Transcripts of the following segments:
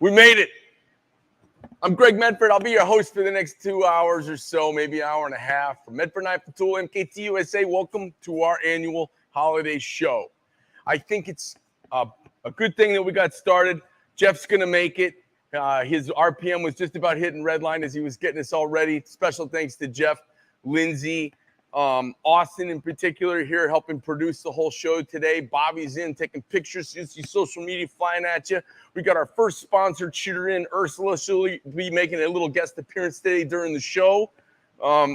We made it. I'm Greg Medford. I'll be your host for the next 2 hours or so, maybe an hour and a half. From Medford Knife Tool, MKT USA, welcome to our annual holiday show. I think it's a good thing that we got started. Jeff's going to make it. His RPM was just about hitting red line as he was getting us all ready. Special thanks to Jeff, Lindsay, Austin in particular here helping produce the whole show today. Bobby's in taking pictures. You see social media flying at you. We got our first sponsored shooter in, Ursula. She'll be making a little guest appearance today during the show.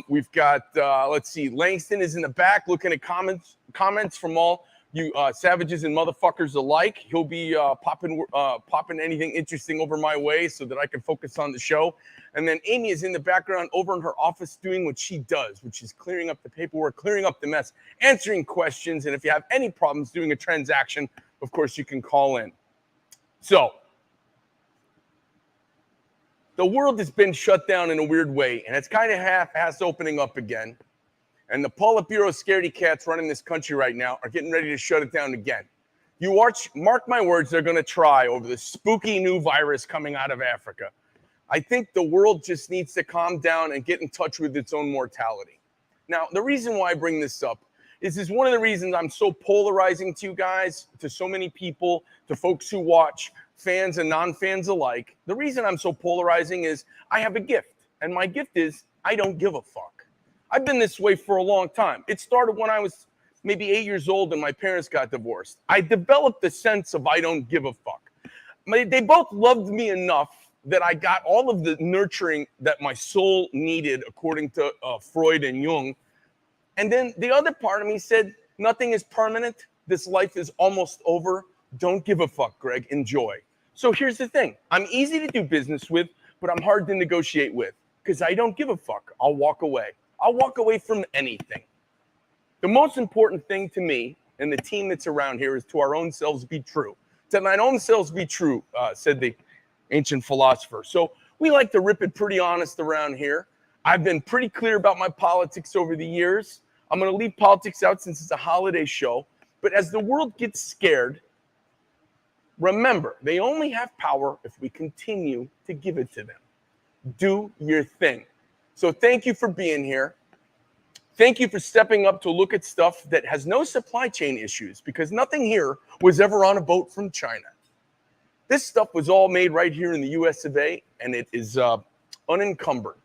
We've got, let's see, Langston is in the back looking at comments from all you savages and motherfuckers alike. He'll be popping anything interesting over my way so that I can focus on the show. And then Amy is in the background over in her office doing what she does, which is clearing up the paperwork, clearing up the mess, answering questions. And if you have any problems doing a transaction, of course, you can call in. So the world has been shut down in a weird way, and it's kind of half-ass opening up again. And the Politburo scaredy cats running this country right now are getting ready to shut it down again. You watch, mark my words, they're going to try over the spooky new virus coming out of Africa. I think the world just needs to calm down and get in touch with its own mortality. Now, the reason why I bring this up is one of the reasons I'm so polarizing to you guys, to so many people, to folks who watch, fans and non-fans alike. The reason I'm so polarizing is I have a gift, and my gift is I don't give a fuck. I've been this way for a long time. It started when I was maybe 8 years old and my parents got divorced. I developed the sense of I don't give a fuck. They both loved me enough that I got all of the nurturing that my soul needed, according to Freud and Jung. And then the other part of me said, nothing is permanent. This life is almost over. Don't give a fuck, Greg. Enjoy. So here's the thing. I'm easy to do business with, but I'm hard to negotiate with because I don't give a fuck. I'll walk away. I'll walk away from anything. The most important thing to me and the team that's around here is to our own selves be true. To mine own selves be true, said the ancient philosopher. So we like to rip it pretty honest around here. I've been pretty clear about my politics over the years. I'm going to leave politics out since it's a holiday show. But as the world gets scared, remember, they only have power if we continue to give it to them. Do your thing. So thank you for being here. Thank you for stepping up to look at stuff that has no supply chain issues because nothing here was ever on a boat from China. This stuff was all made right here in the US of A, and it is unencumbered.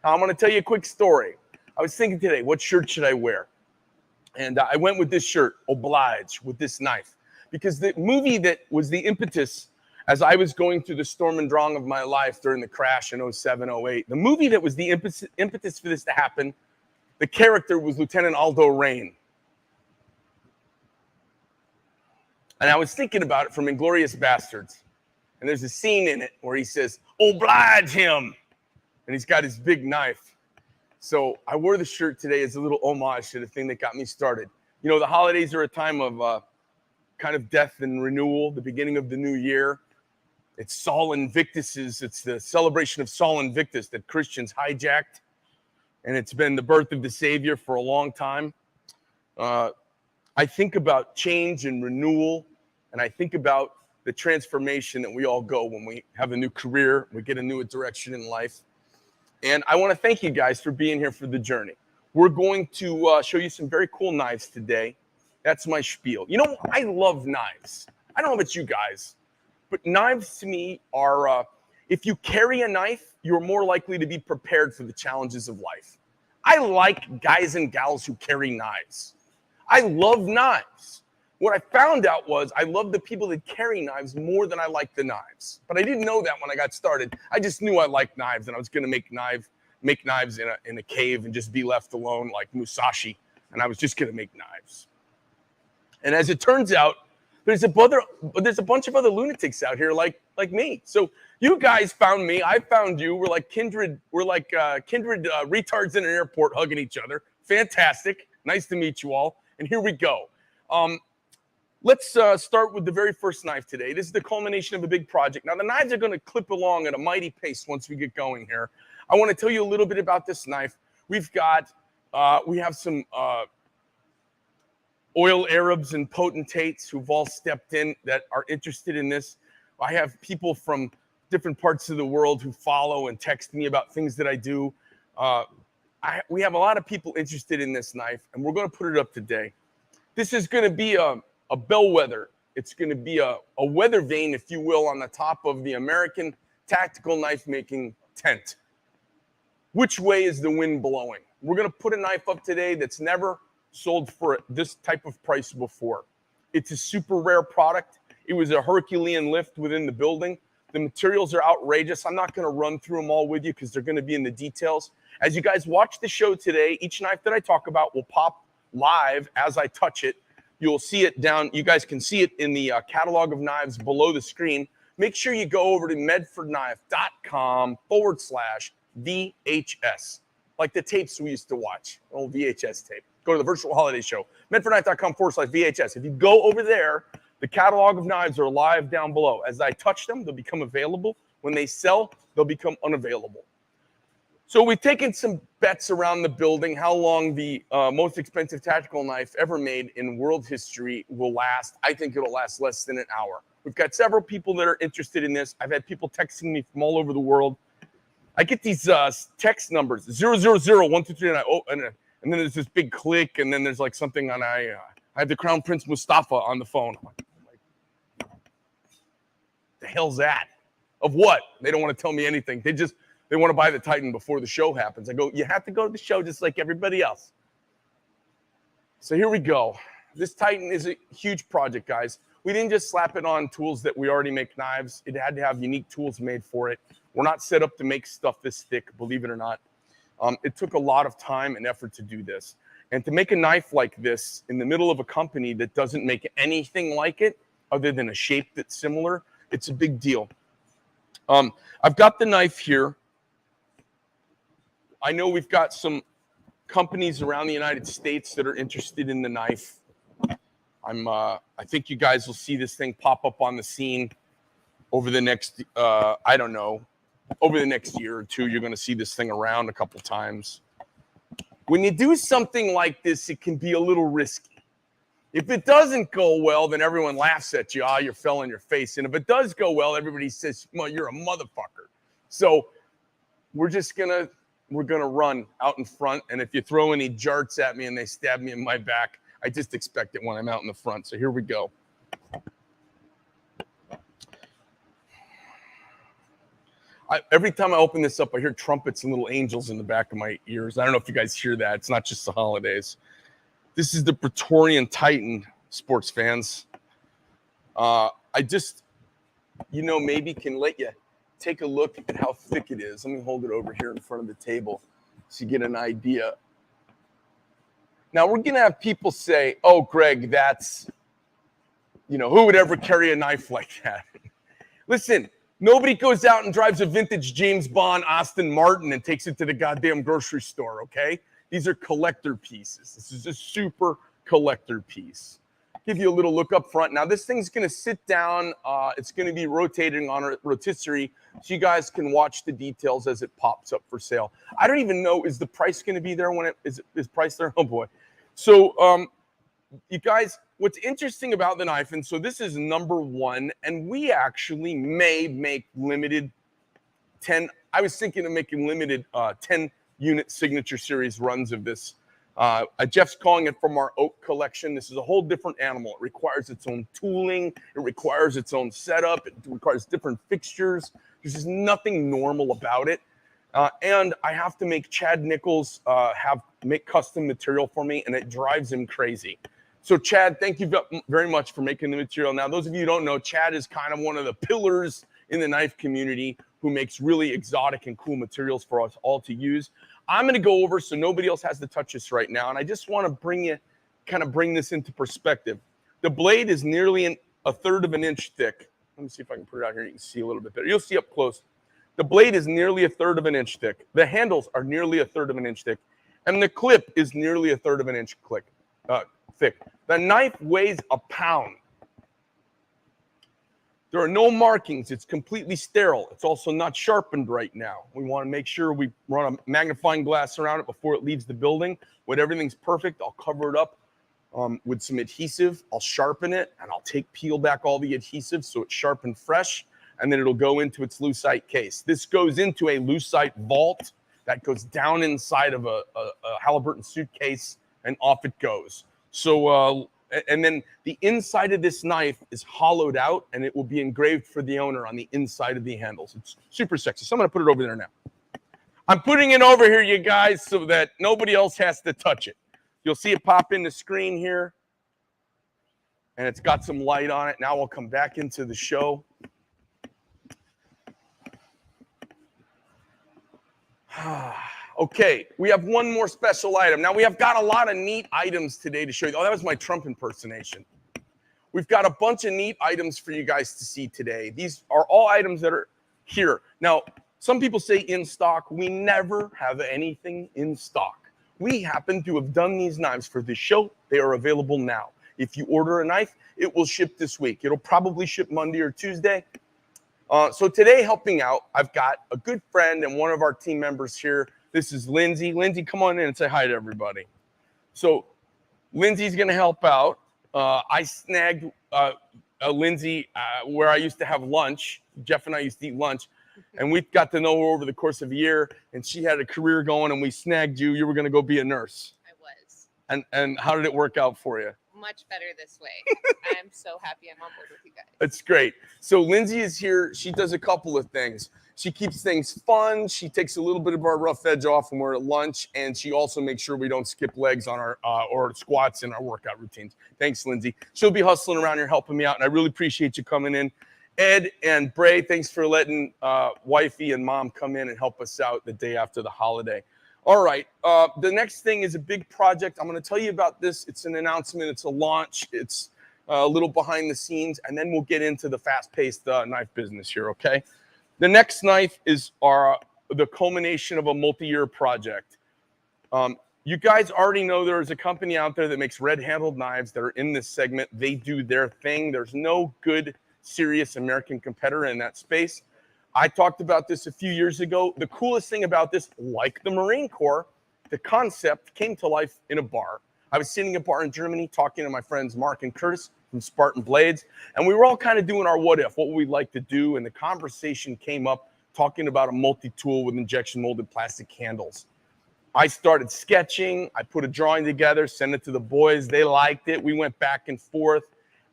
Now, I'm going to tell you a quick story. I was thinking today, what shirt should I wear? And I went with this shirt, Oblige, with this knife. Because the movie that was the impetus as I was going through the storm and drang of my life during the crash in 07, 08, the movie that was the impetus for this to happen, the character was Lieutenant Aldo Rain. And I was thinking about it from Inglourious Bastards. And there's a scene in it where he says, oblige him. And he's got his big knife. So I wore the shirt today as a little homage to the thing that got me started. You know, the holidays are a time of kind of death and renewal, the beginning of the new year. It's Sol Invictus's, it's the celebration of Sol Invictus that Christians hijacked. And it's been the birth of the Savior for a long time. I think about change and renewal, and I think about the transformation that we all go when we have a new career, we get a new direction in life. And I want to thank you guys for being here for the journey. We're going to show you some very cool knives today. That's my spiel. You know, I love knives. I don't know about you guys, but knives to me are, if you carry a knife, you're more likely to be prepared for the challenges of life. I like guys and gals who carry knives. I love knives. What I found out was I love the people that carry knives more than I like the knives. But I didn't know that when I got started. I just knew I liked knives, and I was going to make knives in a cave and just be left alone like Musashi, and I was just going to make knives. And as it turns out, there's a bunch of other lunatics out here like me. So you guys found me. I found you. We're like kindred retards in an airport hugging each other. Fantastic. Nice to meet you all. And here we go. Let's start with the very first knife today. This is the culmination of a big project. Now, the knives are going to clip along at a mighty pace once we get going here. I want to tell you a little bit about this knife. We have some oil Arabs and potentates who've all stepped in that are interested in this. I have people from different parts of the world who follow and text me about things that I do. We have a lot of people interested in this knife, and we're going to put it up today. This is going to be a bellwether. It's going to be a weather vane, if you will, on the top of the American tactical knife making tent. Which way is the wind blowing? We're going to put a knife up today that's never sold for this type of price before. It's a super rare product. It was a Herculean lift within the building. The materials are outrageous. I'm not going to run through them all with you because they're going to be in the details. As you guys watch the show today, each knife that I talk about will pop live as I touch it. You'll see it down. You guys can see it in the catalog of knives below the screen. Make sure you go over to medfordknife.com/VHS, like the tapes we used to watch, old VHS tape. Go to the virtual holiday show, medfordknife.com/VHS. If you go over there, the catalog of knives are live down below. As I touch them, they'll become available. When they sell, they'll become unavailable. So we've taken some bets around the building, how long the most expensive tactical knife ever made in world history will last. I think it'll last less than an hour. We've got several people that are interested in this. I've had people texting me from all over the world. I get these text numbers, 000, 1, 2, 3, and then there's this big click, and then there's like something on I have the Crown Prince Mustafa on the phone. I'm like, the hell's that? Of what? They don't want to tell me anything. They want to buy the Titan before the show happens. I go, you have to go to the show just like everybody else. So here we go. This Titan is a huge project, guys. We didn't just slap it on tools that we already make knives. It had to have unique tools made for it. We're not set up to make stuff this thick, believe it or not. It took a lot of time and effort to do this. And to make a knife like this in the middle of a company that doesn't make anything like it, other than a shape that's similar, it's a big deal. I've got the knife here. I know we've got some companies around the United States that are interested in the knife. I think you guys will see this thing pop up on the scene over the next, over the next year or two. You're going to see this thing around a couple times. When you do something like this, it can be a little risky. If it doesn't go well, then everyone laughs at you. You fell on your face. And if it does go well, everybody says, well, you're a motherfucker. So we're going to run out in front. And if you throw any jarts at me and they stab me in my back, I just expect it when I'm out in the front. So here we go. Every time I open this up, I hear trumpets and little angels in the back of my ears. I don't know if you guys hear that. It's not just the holidays. This is the Praetorian Titan, sports fans. Maybe can let you take a look at how thick it is. Let me hold it over here in front of the table so you get an idea. Now, we're going to have people say, oh, Greg, that's, who would ever carry a knife like that? Listen, nobody goes out and drives a vintage James Bond Aston Martin and takes it to the goddamn grocery store, okay? These are collector pieces. This is a super collector piece. Give you a little look up front. Now, this thing's going to sit down. It's going to be rotating on a rotisserie so you guys can watch the details as it pops up for sale. I don't even know, is the price going to be there when is price there? Oh, boy. So, you guys, what's interesting about the knife, and so this is number 1, and we actually may make limited 10. I was thinking of making limited 10-unit signature series runs of this. Jeff's calling it from our oak collection. This is a whole different animal. It requires its own tooling. It requires its own setup. It requires different fixtures. There's just nothing normal about it. And I have to make Chad Nichols make custom material for me, and it drives him crazy. So Chad, thank you very much for making the material. Now, those of you who don't know, Chad is kind of one of the pillars in the knife community who makes really exotic and cool materials for us all to use. I'm going to go over so nobody else has to touch this right now, and I just want to bring this into perspective. The blade is nearly a third of an inch thick. Let me see if I can put it out here. You can see a little bit better. You'll see up close. The blade is nearly a third of an inch thick. The handles are nearly a third of an inch thick, and the clip is nearly a third of an inch thick. The knife weighs a pound. There are no markings. It's completely sterile. It's also not sharpened right now. We want to make sure we run a magnifying glass around it before it leaves the building. When everything's perfect, I'll cover it up with some adhesive. I'll sharpen it, and I'll peel back all the adhesive so it's sharp and fresh. and then it'll go into its lucite case. This goes into a lucite vault that goes down inside of a Halliburton suitcase, and off it goes. So, and then the inside of this knife is hollowed out, and it will be engraved for the owner on the inside of the handles. It's super sexy. So I'm going to put it over there now. I'm putting it over here, you guys, so that nobody else has to touch it. You'll see it pop in the screen here, and it's got some light on it. Now we'll come back into the show. Okay, we have one more special item. Now, we have got a lot of neat items today to show you. Oh, that was my Trump impersonation. We've got a bunch of neat items for you guys to see today. These are all items that are here. Now, some people say in stock. We never have anything in stock. We happen to have done these knives for this show. They are available now. If you order a knife, it will ship this week. It'll probably ship Monday or Tuesday. So today, helping out, I've got a good friend and one of our team members here. This is Lindsay. Lindsay, come on in and say hi to everybody. So Lindsay's going to help out. I snagged Lindsay where I used to have lunch. Jeff and I used to eat lunch. And we got to know her over the course of a year. And she had a career going, and we snagged you. You were going to go be a nurse. I was. And how did it work out for you? Much better this way. I'm so happy I'm on board with you guys. It's great. So Lindsay is here. She does a couple of things. She keeps things fun. She takes a little bit of our rough edge off when we're at lunch, and she also makes sure we don't skip legs on our or squats in our workout routines. Thanks, Lindsay. She'll be hustling around here helping me out, and I really appreciate you coming in. Ed and Bray, thanks for letting wifey and mom come in and help us out the day after the holiday. All right, the next thing is a big project. I'm going to tell you about this. It's an announcement. It's a launch. It's a little behind the scenes, and then we'll get into the fast-paced knife business here, okay? The next knife is the culmination of a multi-year project. You guys already know there is a company out there that makes red-handled knives that are in this segment. They do their thing. There's no good, serious American competitor in that space. I talked about this a few years ago. The coolest thing about this, like the Marine Corps, the concept came to life in a bar. I was sitting at a bar in Germany talking to my friends Mark and Curtis from Spartan Blades, and we were all kind of doing our what if, what would we like to do, and the conversation came up talking about a multi-tool with injection molded plastic handles. I started sketching. I put a drawing together, sent it to the boys. They liked it. We went back and forth.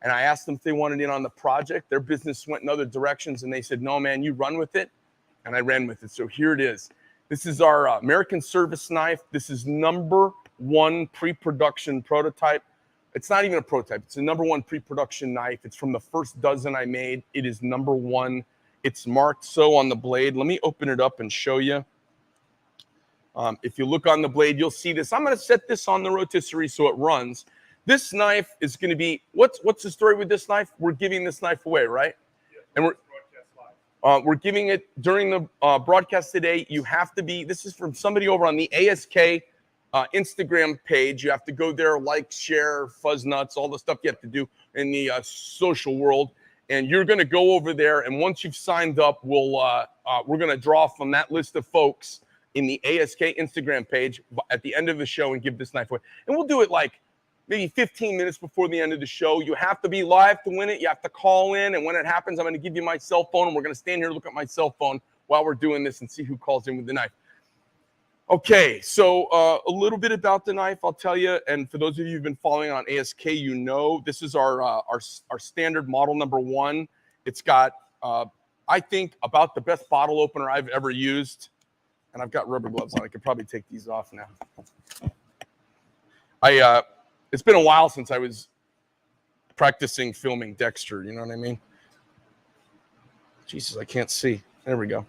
And I asked them if they wanted in on the project. Their business went in other directions, and they said, no, man, you run with it. And I ran with it. So here it is. This is our American service knife. This is #1 pre-production prototype. It's not even a prototype. It's a #1 pre-production knife. It's from the first dozen I made. It is #1. It's marked so on the blade. Let me open it up and show you. If you look on the blade, you'll see this. I'm going to set this on the rotisserie so it runs. This knife is going to be, what's the story with this knife? We're giving this knife away, right? Yeah, and we're giving it during the broadcast today. You have to be, this is from somebody over on the ASK Instagram page. You have to go there, like, share, fuzz nuts, all the stuff you have to do in the social world. And you're going to go over there, and once you've signed up, we're going to draw from that list of folks in the ASK Instagram page at the end of the show and give this knife away. And we'll do it like maybe 15 minutes before the end of the show. You have to be live to win it. You have to call in. And when it happens, I'm going to give you my cell phone. And we're going to stand here and look at my cell phone while we're doing this and see who calls in with the knife. Okay, so a little bit about the knife, I'll tell you. And for those of you who've been following on ASK, you know this is our standard model #1. It's got, I think, about the best bottle opener I've ever used. And I've got rubber gloves on. I could probably take these off now. It's been a while since I was practicing filming Dexter. You know what I mean? Jesus, I can't see. There we go.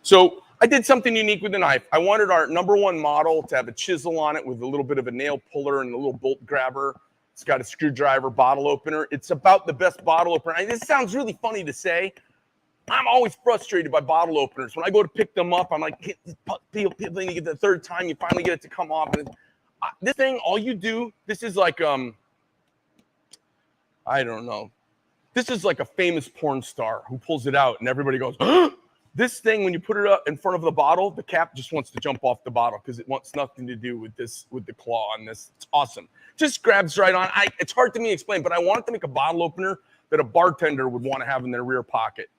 So I did something unique with the knife. I wanted our #1 model to have a chisel on it with a little bit of a nail puller and a little bolt grabber. It's got a screwdriver bottle opener. It's about the best bottle opener. This sounds really funny to say. I'm always frustrated by bottle openers. When I go to pick them up, I'm like, you get the third time, you finally get it to come off. And this thing, all you do, this is like, I don't know. This is like a famous porn star who pulls it out and everybody goes, huh? This thing, when you put it up in front of the bottle, the cap just wants to jump off the bottle because it wants nothing to do with this, with the claw on this. It's awesome. Just grabs right on. It's hard to me to explain, but I wanted to make a bottle opener that a bartender would want to have in their rear pocket.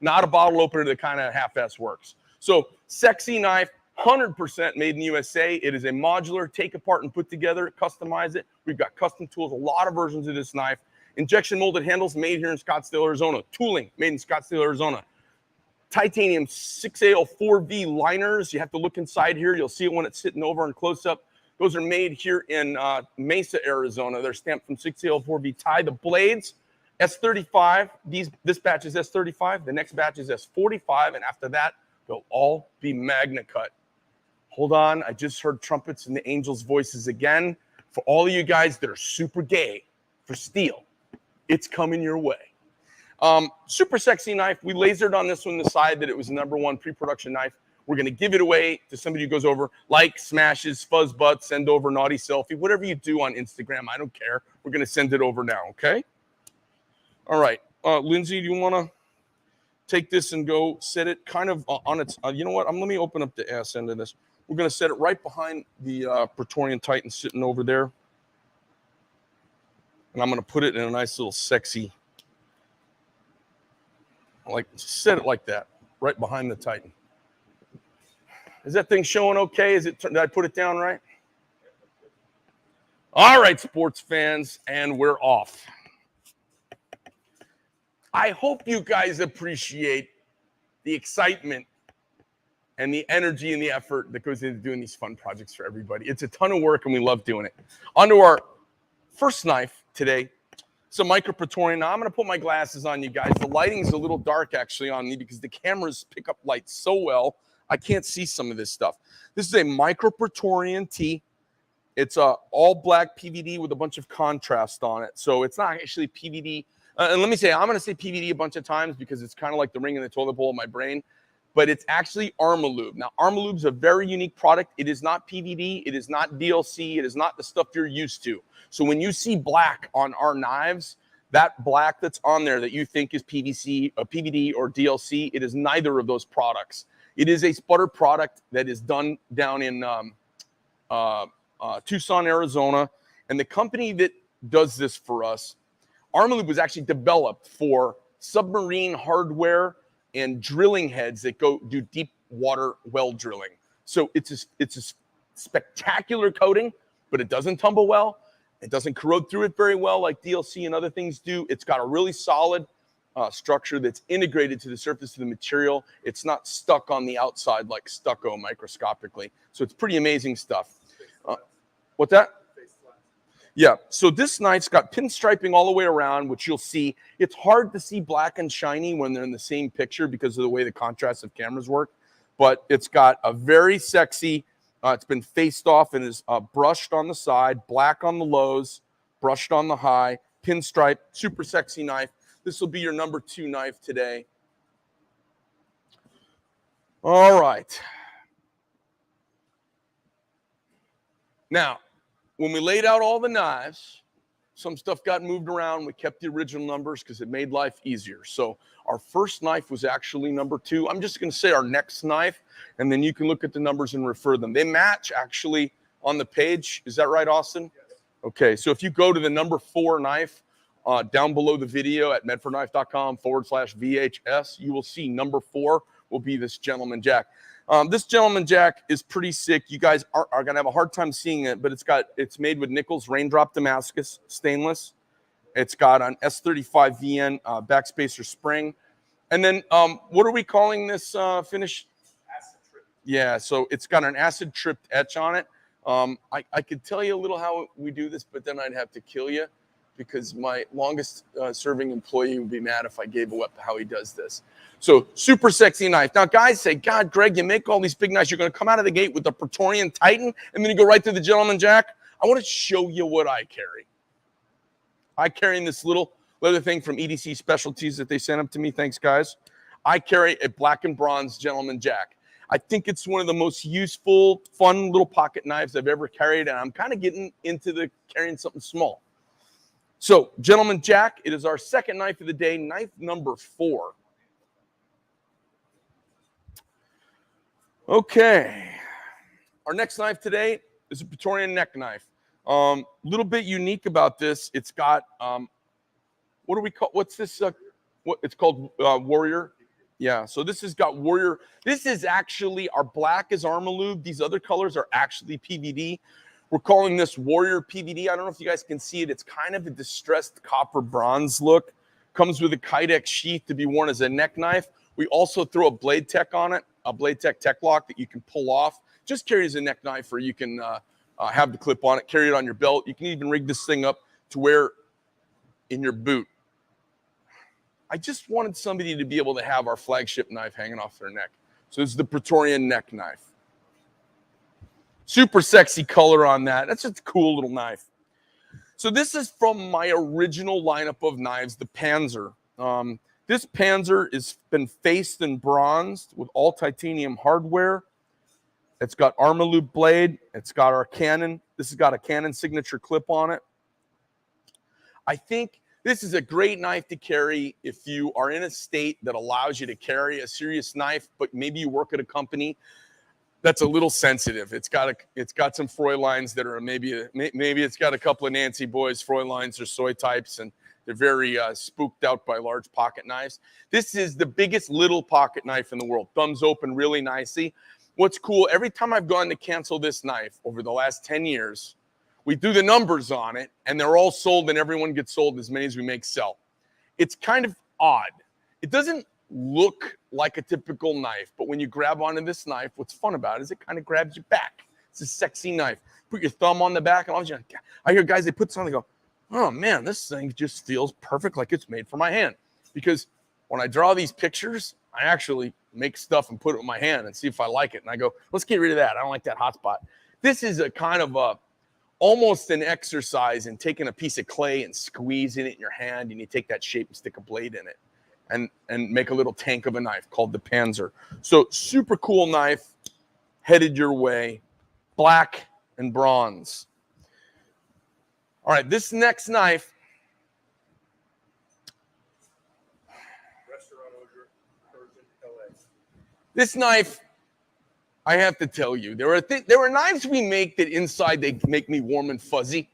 not a bottle opener that kind of half-ass works. So sexy knife, 100% made in the USA. It is a modular, take apart and put together, customize it. We've got custom tools, a lot of versions of this knife. Injection molded handles made here in Scottsdale, Arizona. Tooling made in Scottsdale, Arizona. Titanium 6AL4V liners. You have to look inside here. You'll see it when it's sitting over in close up. Those are made here in Mesa, Arizona. They're stamped from 6AL4V tie. The blades, S35. This batch is S35. The next batch is S45. And after that, they'll all be Magna Cut. Hold on. I just heard trumpets and the angels' voices again. For all of you guys that are super gay for steel, it's coming your way. Super sexy knife. We lasered on this one, decide that it was the #1 pre-production knife. We're going to give it away to somebody who goes over, like, smashes, fuzz butt, send over naughty selfie, whatever you do on Instagram. I don't care. We're going to send it over now, okay? All right. Lindsay, do you want to take this and go set it kind of on its, you know what? Let me open up the ass end of this. We're going to set it right behind the Praetorian Titan sitting over there. And I'm going to put it in a nice little sexy, like, set it like that, right behind the Titan. Is that thing showing okay? Did I put it down right? All right, sports fans, and we're off. I hope you guys appreciate the excitement and the energy and the effort that goes into doing these fun projects for everybody. It's a ton of work, and we love doing it. On to our first knife today. It's a micro Praetorian. Now, I'm going to put my glasses on, you guys. The lighting's a little dark, actually, on me because the cameras pick up light so well, I can't see some of this stuff. This is a micro Praetorian T. It's a all black PVD with a bunch of contrast on it. So it's not actually PVD. And let me say, I'm going to say PVD a bunch of times because it's kind of like the ring in the toilet bowl of my brain. But it's actually Arma Lube. Now, Arma Lube is a very unique product. It is not PVD. It is not DLC. It is not the stuff you're used to. So when you see black on our knives, that black that's on there that you think is PVC, PVD, or DLC, it is neither of those products. It is a sputter product that is done down in Tucson, Arizona. And the company that does this for us, Arma Lube, was actually developed for submarine hardware and drilling heads that do deep water well drilling. So it's a spectacular coating, but it doesn't tumble well. It doesn't corrode through it very well like DLC and other things do. It's got a really solid structure that's integrated to the surface of the material. It's not stuck on the outside like stucco microscopically. So it's pretty amazing stuff. What's that? Yeah, so this knife's got pinstriping all the way around, which you'll see. It's hard to see black and shiny when they're in the same picture because of the way the contrast of cameras work. But it's got a very sexy, it's been faced off and is brushed on the side, black on the lows, brushed on the high, pinstripe, super sexy knife. This will be your #2 knife today. All right. Now, when we laid out all the knives, some stuff got moved around. We kept the original numbers because it made life easier. So our first knife was actually #2. I'm just going to say our next knife, and then you can look at the numbers and refer them. They match actually on the page. Is that right, Austin? Yes. Okay, so if you go to the #4 knife down below the video at medforknife.com/VHS, you will see #4 will be this gentleman jack. This gentleman jack is pretty sick. You guys are going to have a hard time seeing it, but it's made with Nichols Raindrop Damascus stainless. It's got an S35 VN backspacer spring. And then what are we calling this finish? Acid trip. Yeah, so it's got an acid tripped etch on it. I could tell you a little how we do this, but then I'd have to kill you because my longest serving employee would be mad if I gave away how he does this. So super sexy knife. Now, guys say, God, Greg, you make all these big knives. You're going to come out of the gate with the Praetorian Titan, and then you go right to the gentleman jack. I want to show you what I carry. I carry this little leather thing from EDC Specialties that they sent up to me. Thanks, guys. I carry a black and bronze gentleman jack. I think it's one of the most useful, fun little pocket knives I've ever carried, and I'm kind of getting into carrying something small. So, gentleman jack, it is our second knife of the day, knife #4. Okay, our next knife today is a Praetorian neck knife. Little bit unique about this. It's got what do we call? What's this? What it's called? Warrior. Yeah, so this has got Warrior. This is actually, our black is Arma Lube. These other colors are actually PVD. We're calling this Warrior PVD. I don't know if you guys can see it. It's kind of a distressed copper bronze look. Comes with a Kydex sheath to be worn as a neck knife. We also throw a Blade Tech on it, a Blade Tech Tech Lock that you can pull off. Just carry as a neck knife, or you can have the clip on it, carry it on your belt. You can even rig this thing up to wear in your boot. I just wanted somebody to be able to have our flagship knife hanging off their neck. So this is the Praetorian neck knife. Super sexy color on that. That's just a cool little knife. So this is from my original lineup of knives, the Panzer. This Panzer has been faced and bronzed with all titanium hardware. It's got Arma Lube blade. It's got our Canon. This has got a Canon signature clip on it. I think this is a great knife to carry if you are in a state that allows you to carry a serious knife, but maybe you work at a company that's a little sensitive. It's got some Fräuleins that are maybe it's got a couple of Nancy boys, Fräuleins or soy types, and they're very spooked out by large pocket knives. This is the biggest little pocket knife in the world. Thumbs open really nicely. What's cool, every time I've gone to cancel this knife over the last 10 years, we do the numbers on it, and they're all sold, and everyone gets sold as many as we make sell. It's kind of odd. It doesn't look like a typical knife, but when you grab onto this knife, what's fun about it is it kind of grabs you back. It's a sexy knife. Put your thumb on the back, and I hear guys, they put something, go, oh man, this thing just feels perfect, like it's made for my hand. Because when I draw these pictures, I actually make stuff and put it in my hand and see if I like it. And I go, let's get rid of that. I don't like that hot spot. This is a kind of almost an exercise in taking a piece of clay and squeezing it in your hand, and you take that shape and stick a blade in it and make a little tank of a knife called the Panzer. So super cool knife, headed your way, black and bronze. All right, this next knife, this knife, I have to tell you, there are knives we make that inside they make me warm and fuzzy,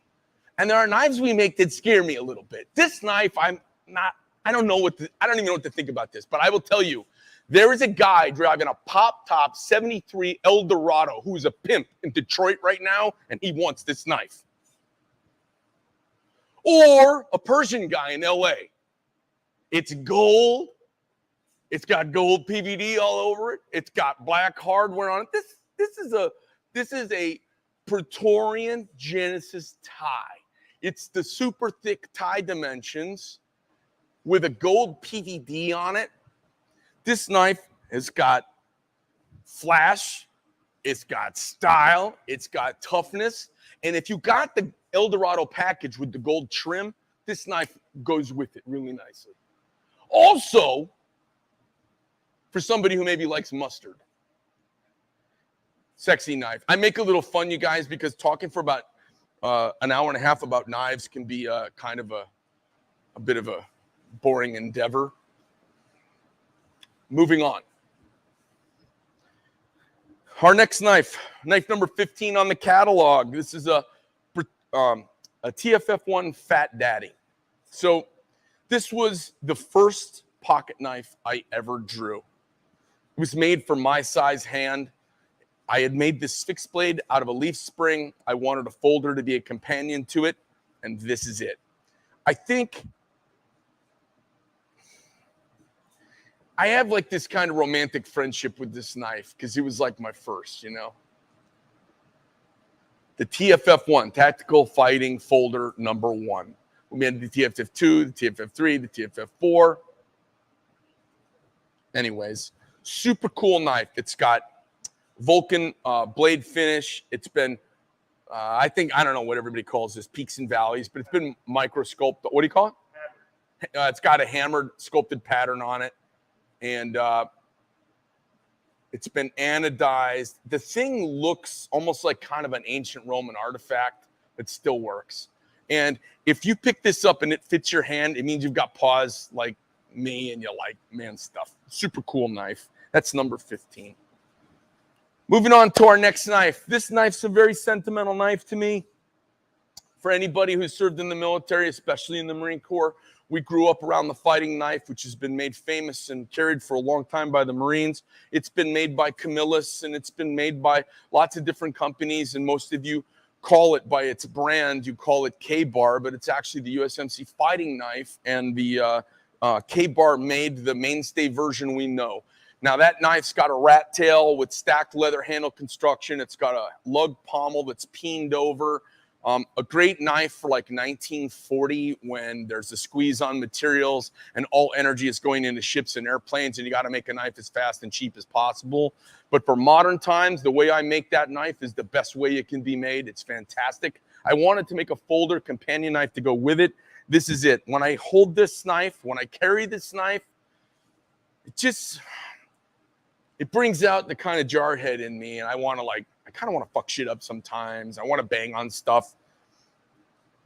and there are knives we make that scare me a little bit. This knife, I don't even know what to think about this, but I will tell you, there is a guy driving a pop-top 73 Eldorado who's a pimp in Detroit right now, and he wants this knife. Or a Persian guy in LA. It's gold. It's got gold PVD all over it. It's got black hardware on it. This is a Praetorian Genesis tie. It's the super thick tie dimensions with a gold PVD on it. This knife has got flash, it's got style, it's got toughness. And if you got the Eldorado package with the gold trim, this knife goes with it really nicely. Also, for somebody who maybe likes mustard, sexy knife. I make a little fun, you guys, because talking for about an hour and a half about knives can be kind of a bit of a boring endeavor. Moving on. Our next knife number 15 on the catalog. This is a TFF1 Fat Daddy. So this was the first pocket knife I ever drew. It was made for my size hand. I had made this fixed blade out of a leaf spring. I wanted a folder to be a companion to it, and this is it. I think I have like this kind of romantic friendship with this knife because it was like my first, you know. The TFF1, Tactical Fighting Folder number 1. We made the TFF2, the TFF3, the TFF4. Anyways, super cool knife. It's got Vulcan blade finish. It's been, I don't know what everybody calls this, peaks and valleys, but it's been microsculpted. What do you call it? It's got a hammered sculpted pattern on it. And it's been anodized. The thing looks almost like kind of an ancient Roman artifact that still works. And if you pick this up and it fits your hand, it means you've got paws like me and you like man stuff. Super cool knife. That's number 15. Moving on to our next knife. This knife's a very sentimental knife to me. For anybody who's served in the military, especially in the Marine Corps, We grew up around the fighting knife, which has been made famous and carried for a long time by the Marines. It's been made by Camillus, and it's been made by lots of different companies, and most of you call it by its brand. You call it K-Bar, but it's actually the USMC fighting knife, and the K-Bar made the mainstay version we know. Now, that knife's got a rat tail with stacked leather handle construction. It's got a lug pommel that's peened over. A great knife for like 1940 when there's a squeeze on materials and all energy is going into ships and airplanes, and you got to make a knife as fast and cheap as possible. But for modern times, the way I make that knife is the best way it can be made. It's fantastic. I wanted to make a folder companion knife to go with it. This is it. When I hold this knife, when I carry this knife, it brings out the kind of jarhead in me, and I kind of want to fuck shit up sometimes. I want to bang on stuff.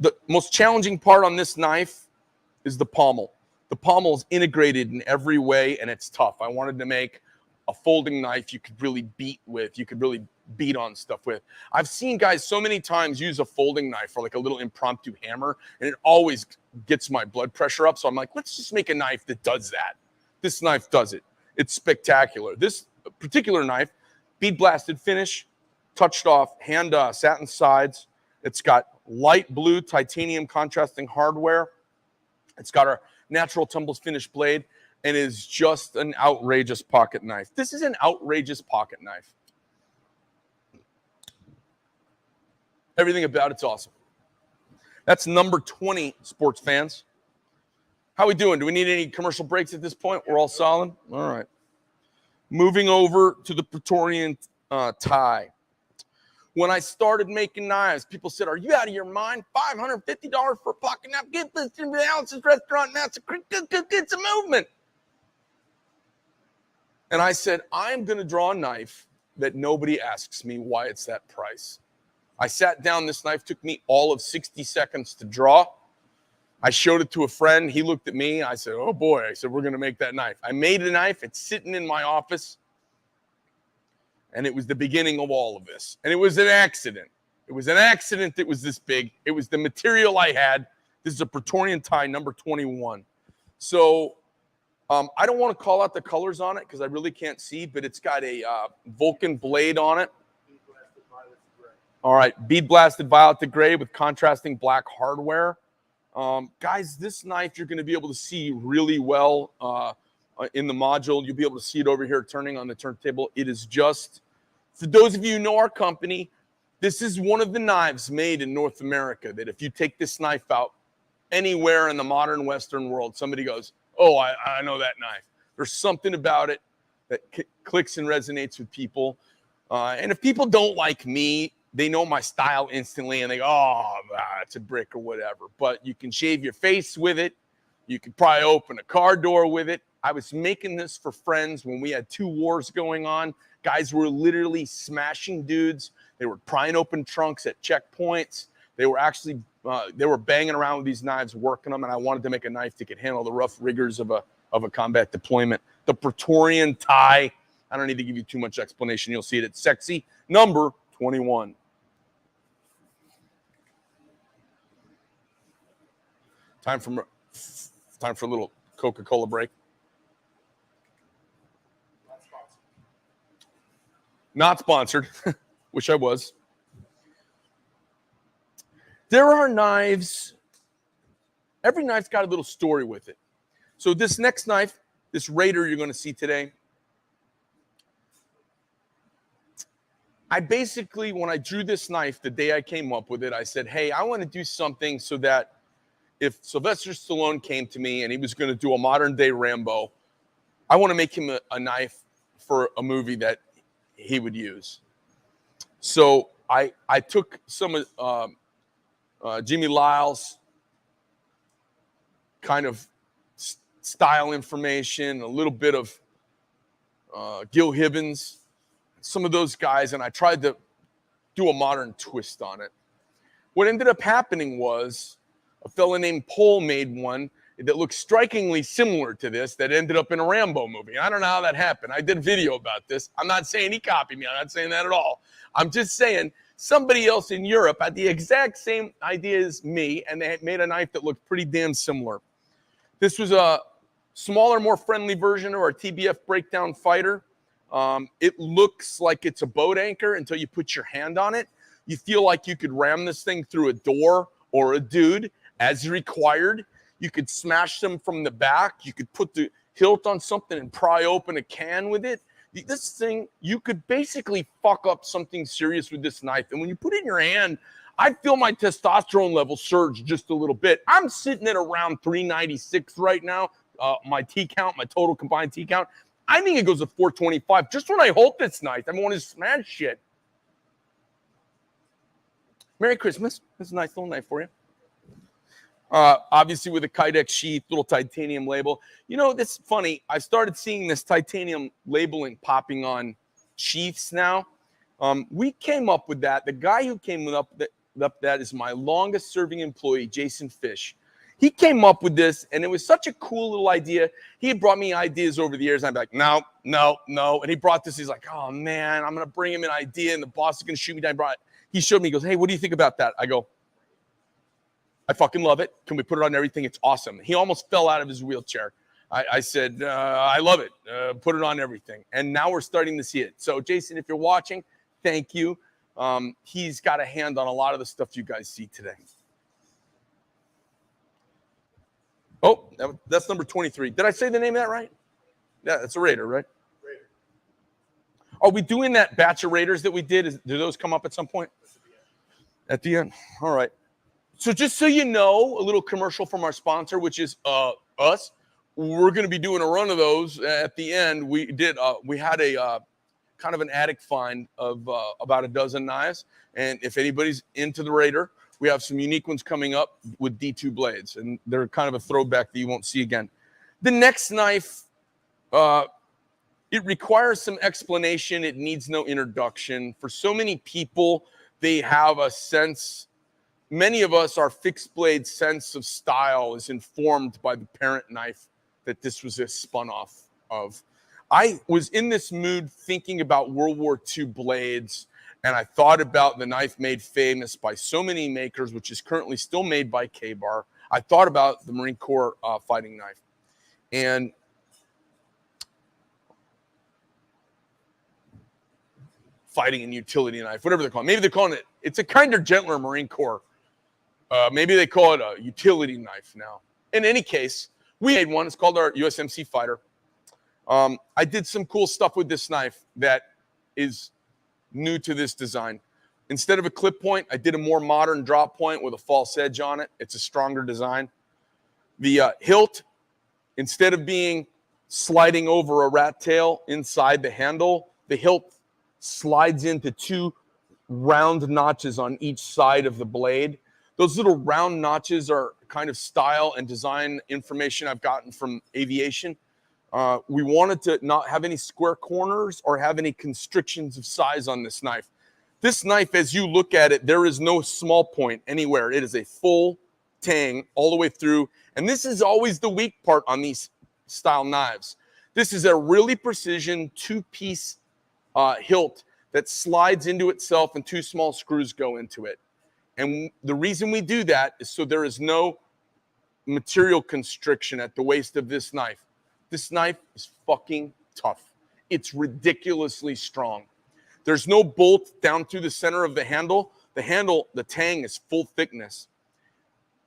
The most challenging part on this knife is the pommel. The pommel is integrated in every way, and it's tough. I wanted to make a folding knife you could really beat with. You could really beat on stuff with. I've seen guys so many times use a folding knife for like a little impromptu hammer, and it always gets my blood pressure up. So I'm like, let's just make a knife that does that. This knife does it. It's spectacular. This particular knife, bead blasted finish, touched off, hand satin sides. It's got light blue titanium contrasting hardware. It's got our natural tumbles finish blade, and is just an outrageous pocket knife. This is an outrageous pocket knife. Everything about it's awesome. That's number 20, sports fans. How we doing? Do we need any commercial breaks at this point? We're all solid? All right. Moving over to the Praetorian Tie. When I started making knives, people said, are you out of your mind? $550 for a pocket knife? Get this to the Allison's restaurant now. It's a movement. And I said, I'm going to draw a knife that nobody asks me why it's that price. I sat down. This knife took me all of 60 seconds to draw. I showed it to a friend. He looked at me. I said, oh, boy. I said, we're going to make that knife. I made a knife. It's sitting in my office. And it was the beginning of all of this. And it was an accident. It was an accident that was this big. It was the material I had. This is a Praetorian Tie number 21. So I don't want to call out the colors on it because I really can't see, but it's got a Vulcan blade on it. All right, bead blasted violet to gray with contrasting black hardware. Guys, this knife you're going to be able to see really well in the module. You'll be able to see it over here turning on the turntable. It is just, for those of you who know our company, this is one of the knives made in North America that if you take this knife out anywhere in the modern Western world, somebody goes, oh, I know that knife. There's something about it that clicks and resonates with people. And if people don't like me, they know my style instantly and they go, oh, it's a brick or whatever. But you can shave your face with it. You could probably open a car door with it. I was making this for friends when we had 2 wars going on. Guys were literally smashing dudes. They were prying open trunks at checkpoints. They were actually, they were banging around with these knives, working them, and I wanted to make a knife that could handle the rough rigors of a combat deployment. The Praetorian Tie. I don't need to give you too much explanation. You'll see it. It's sexy. Number 21. Time for a little Coca-Cola break. Not sponsored. Wish I was. There are knives. Every knife's got a little story with it. So this next knife, this Raider you're going to see today, I basically, when I drew this knife, the day I came up with it, I said, hey, I want to do something so that if Sylvester Stallone came to me and he was going to do a modern-day Rambo, I want to make him a knife for a movie that he would use. So I took some of Jimmy Lyle's kind of style information, a little bit of Gil Hibbons, some of those guys, and I tried to do a modern twist on it. What ended up happening was a fella named Paul made one that looks strikingly similar to this that ended up in a Rambo movie. I don't know how that happened. I did a video about this. I'm not saying he copied me. I'm not saying that at all. I'm just saying somebody else in Europe had the exact same idea as me, and they made a knife that looked pretty damn similar. This was a smaller, more friendly version of our TBF Breakdown Fighter. It looks like it's a boat anchor until you put your hand on it. You feel like you could ram this thing through a door or a dude as required. You could smash them from the back. You could put the hilt on something and pry open a can with it. This thing, you could basically fuck up something serious with this knife. And when you put it in your hand, I feel my testosterone level surge just a little bit. I'm sitting at around 396 right now. My T count, my total combined T count. I think it goes to 425 just when I hold this knife. I want to smash shit. Merry Christmas. That's a nice little knife for you. Obviously with a Kydex sheath, little titanium label. You know, this is funny. I started seeing this titanium labeling popping on sheaths now. We came up with that. The guy who came up with that is my longest serving employee, Jason Fish. He came up with this, and it was such a cool little idea. He had brought me ideas over the years, and I'd be like, no, no, no. And he brought this. He's like, oh, man, I'm going to bring him an idea, and the boss is going to shoot me down. He showed me. He goes, hey, what do you think about that? I go, I fucking love it. Can we put it on everything? It's awesome. He almost fell out of his wheelchair. I said, I love it. Put it on everything. And now we're starting to see it. So, Jason, if you're watching, thank you. He's got a hand on a lot of the stuff you guys see today. Oh, that's number 23. Did I say the name of that right? Yeah, that's a Raider, right? Raider. Are we doing that batch of Raiders that we did? Do those come up at some point? At the end. All right. So just so you know, a little commercial from our sponsor, which is us. We're going to be doing a run of those at the end. We had a kind of an attic find of about a dozen knives. And if anybody's into the Raider, we have some unique ones coming up with D2 blades. And they're kind of a throwback that you won't see again. The next knife, it requires some explanation. It needs no introduction. For so many people, they have a sense. Many of us, our fixed blade sense of style is informed by the parent knife that this was a spun off of. I was in this mood thinking about World War II blades, and I thought about the knife made famous by so many makers, which is currently still made by K-Bar. I thought about the Marine Corps fighting knife. And fighting and utility knife, whatever they're calling it. Maybe they're calling it, it's a kinder, gentler Marine Corps. Maybe they call it a utility knife now. In any case, we made one. It's called our USMC Fighter. I did some cool stuff with this knife that is new to this design. Instead of a clip point, I did a more modern drop point with a false edge on it. It's a stronger design. The hilt, instead of being sliding over a rat tail inside the handle, the hilt slides into two round notches on each side of the blade. Those little round notches are kind of style and design information I've gotten from aviation. We wanted to not have any square corners or have any constrictions of size on this knife. This knife, as you look at it, there is no small point anywhere. It is a full tang all the way through. And this is always the weak part on these style knives. This is a really precision two-piece hilt that slides into itself and two small screws go into it. And the reason we do that is so there is no material constriction at the waist of this knife. This knife is fucking tough. It's ridiculously strong. There's no bolt down through the center of the handle. The tang is full thickness.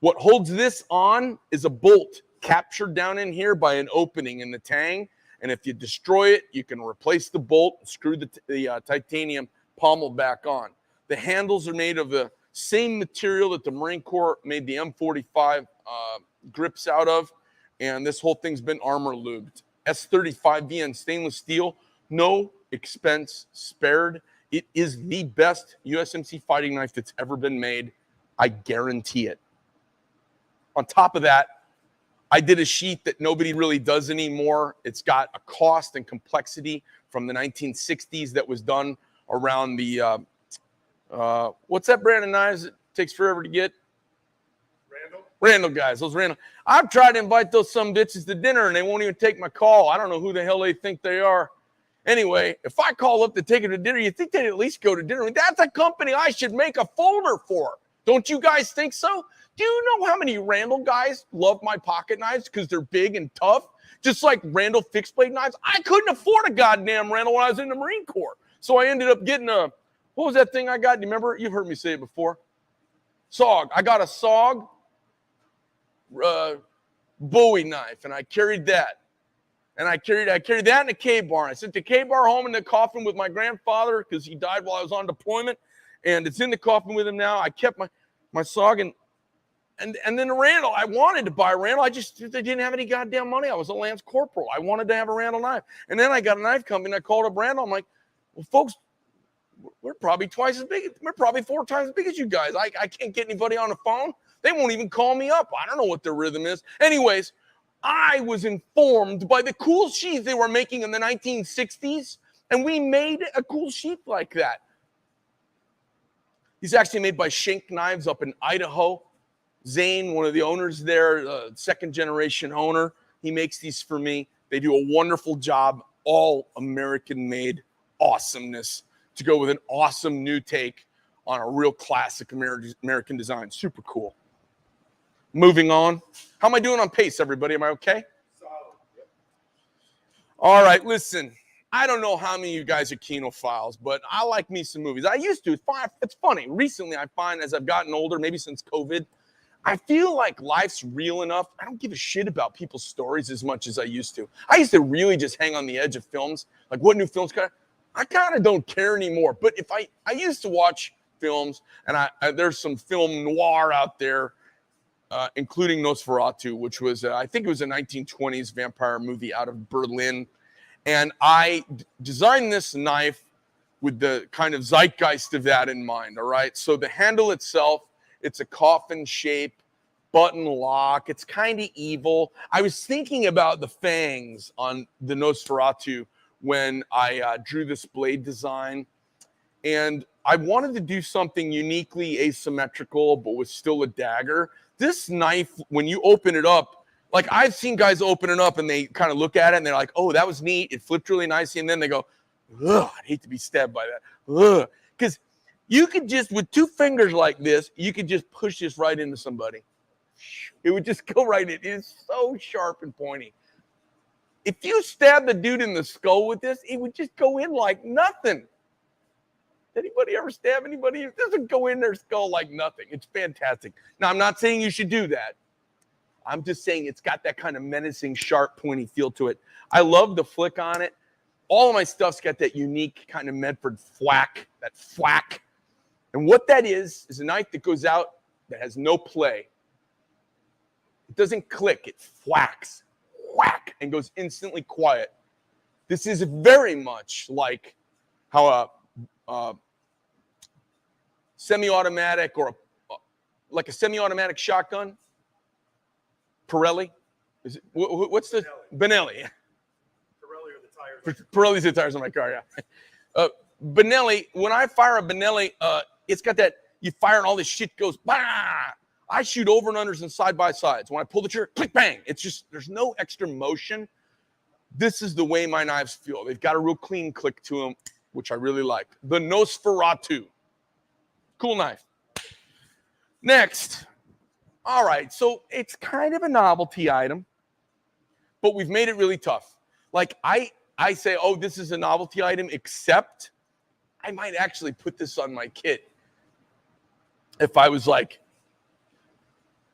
What holds this on is a bolt captured down in here by an opening in the tang. And if you destroy it, you can replace the bolt and screw the titanium pommel back on. The handles are made of the same material that the Marine Corps made the M45 grips out of. And this whole thing's been Arma Lubed. S35VN stainless steel, no expense spared. It is the best USMC fighting knife that's ever been made. I guarantee it. On top of that, I did a sheath that nobody really does anymore. It's got a cost and complexity from the 1960s that was done around the, what's that brand of knives that takes forever to get? Randall guys, those Randall. I've tried to invite those some bitches to dinner and they won't even take my call. I don't know who the hell they think they are. Anyway, if I call up to take them to dinner, you think they'd at least go to dinner? That's a company I should make a folder for. Don't you guys think so? Do you know how many Randall guys love my pocket knives because they're big and tough? Just like Randall fixed blade knives. I couldn't afford a goddamn Randall when I was in the Marine Corps. So I ended up getting what was that thing I got? Do you remember? You've heard me say it before. SOG. I got a SOG Bowie knife, and I carried that. And I carried that in a K-bar. I sent the K-bar home in the coffin with my grandfather because he died while I was on deployment. And it's in the coffin with him now. I kept my SOG and then the Randall. I wanted to buy a Randall. I didn't have any goddamn money. I was a Lance Corporal. I wanted to have a Randall knife. And then I got a knife company. I called up Randall. I'm like, well, folks, we're probably twice as big. We're probably 4 times as big as you guys. I can't get anybody on the phone. They won't even call me up. I don't know what their rhythm is. Anyways, I was informed by the cool sheaths they were making in the 1960s, and we made a cool sheath like that. He's actually made by Schenck Knives up in Idaho. Zane, one of the owners there, second generation owner, he makes these for me. They do a wonderful job, all American-made awesomeness to go with an awesome new take on a real classic American design. Super cool. Moving on. How am I doing on pace, everybody? Am I okay? Solid. Yep. All right, listen. I don't know how many of you guys are kinophiles, but I like me some movies. I used to. It's funny. Recently, I find as I've gotten older, maybe since COVID, I feel like life's real enough. I don't give a shit about people's stories as much as I used to. I used to really just hang on the edge of films. Like, what new films I kind of don't care anymore. But if I used to watch films, and there's some film noir out there, including Nosferatu, which was, I think it was a 1920s vampire movie out of Berlin. And I designed this knife with the kind of zeitgeist of that in mind, all right? So the handle itself, it's a coffin shape, button lock. It's kind of evil. I was thinking about the fangs on the Nosferatu when I drew this blade design. And I wanted to do something uniquely asymmetrical, but was still a dagger. This knife, when you open it up, like I've seen guys open it up and they kind of look at it and they're like, oh, that was neat. It flipped really nicely. And then they go, ugh, I'd hate to be stabbed by that. Ugh. Because you could just, with 2 fingers like this, you could just push this right into somebody. It would just go right in. It is so sharp and pointy. If you stab the dude in the skull with this, it would just go in like nothing. Anybody ever stab anybody? It doesn't go in their skull like nothing. It's fantastic. Now, I'm not saying you should do that. I'm just saying it's got that kind of menacing, sharp, pointy feel to it. I love the flick on it. All of my stuff's got that unique kind of Medford thwack, that thwack. And what that is a knife that goes out that has no play. It doesn't click. It thwacks, whack, and goes instantly quiet. This is very much like how a semi-automatic or like a semi-automatic shotgun. Pirelli, is it? What's the Benelli? Pirelli are the tires. Pirelli's the tires on my car. Yeah. Benelli. When I fire a Benelli, it's got that. You fire and all this shit goes. Bah! I shoot over and unders and side by sides. When I pull the trigger, click bang. It's just there's no extra motion. This is the way my knives feel. They've got a real clean click to them, which I really like. The Nosferatu. Cool knife. Next. All right, so it's kind of a novelty item, but we've made it really tough. Like I say, oh, this is a novelty item, except I might actually put this on my kit. If I was like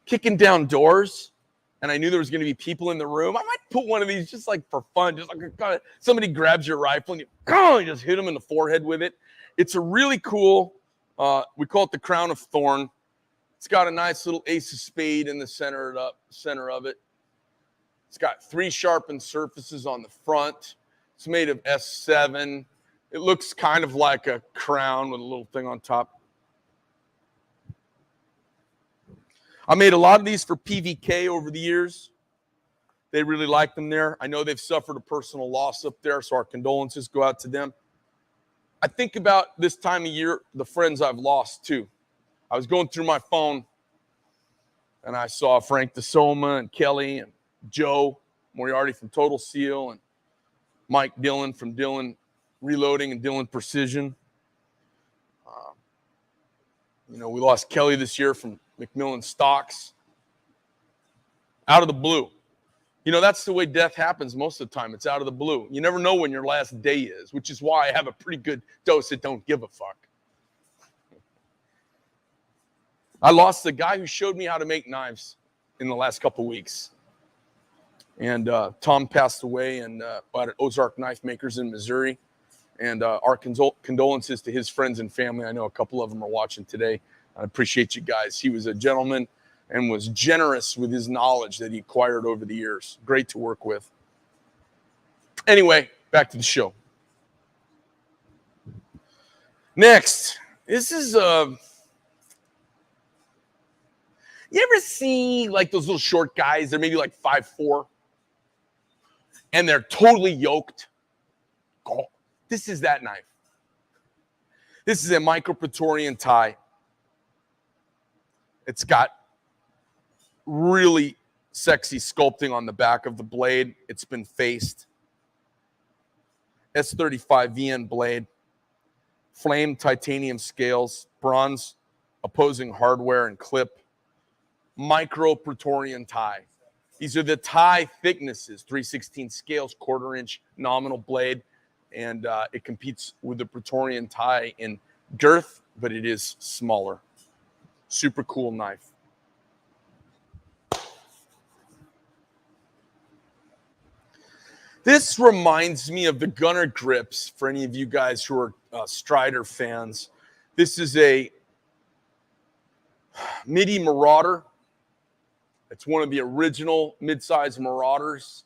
kicking down doors and I knew there was going to be people in the room, I might put one of these just like for fun, just like somebody grabs your rifle and you just hit them in the forehead with it. It's a really cool, we call it the Crown of Thorn. It's got a nice little ace of spade in the center of it. It's got 3 sharpened surfaces on the front. It's made of S7. It looks kind of like a crown with a little thing on top. I made a lot of these for PVK over the years. They really like them there. I know they've suffered a personal loss up there, so our condolences go out to them. I think about this time of year, the friends I've lost too. I was going through my phone, and I saw Frank DeSoma and Kelly and Joe Moriarty from Total Seal and Mike Dillon from Dillon Reloading and Dillon Precision. You know, we lost Kelly this year from McMillan Stocks. Out of the blue. You know, that's the way death happens most of the time. It's out of the blue. You never know when your last day is, which is why I have a pretty good dose of don't give a fuck. I lost the guy who showed me how to make knives in the last couple of weeks. And Tom passed away at Ozark Knife Makers in Missouri. And our condolences to his friends and family. I know a couple of them are watching today. I appreciate you guys. He was a gentleman and was generous with his knowledge that he acquired over the years. Great to work with. Anyway, back to the show. Next, this is you ever see like those little short guys? They're maybe like 5'4", and they're totally yoked. Oh, this is that knife. This is a micro Praetorian tie. It's got really sexy sculpting on the back of the blade. It's been faced. S35 VN blade. Flame titanium scales. Bronze opposing hardware and clip. Micro Praetorian tie. These are the tie thicknesses. 3/16 scales, 1/4 inch nominal blade. And it competes with the Praetorian tie in girth, but it is smaller. Super cool knife. This reminds me of the Gunner grips for any of you guys who are Strider fans. This is a Midi Marauder. It's one of the original mid-size Marauders.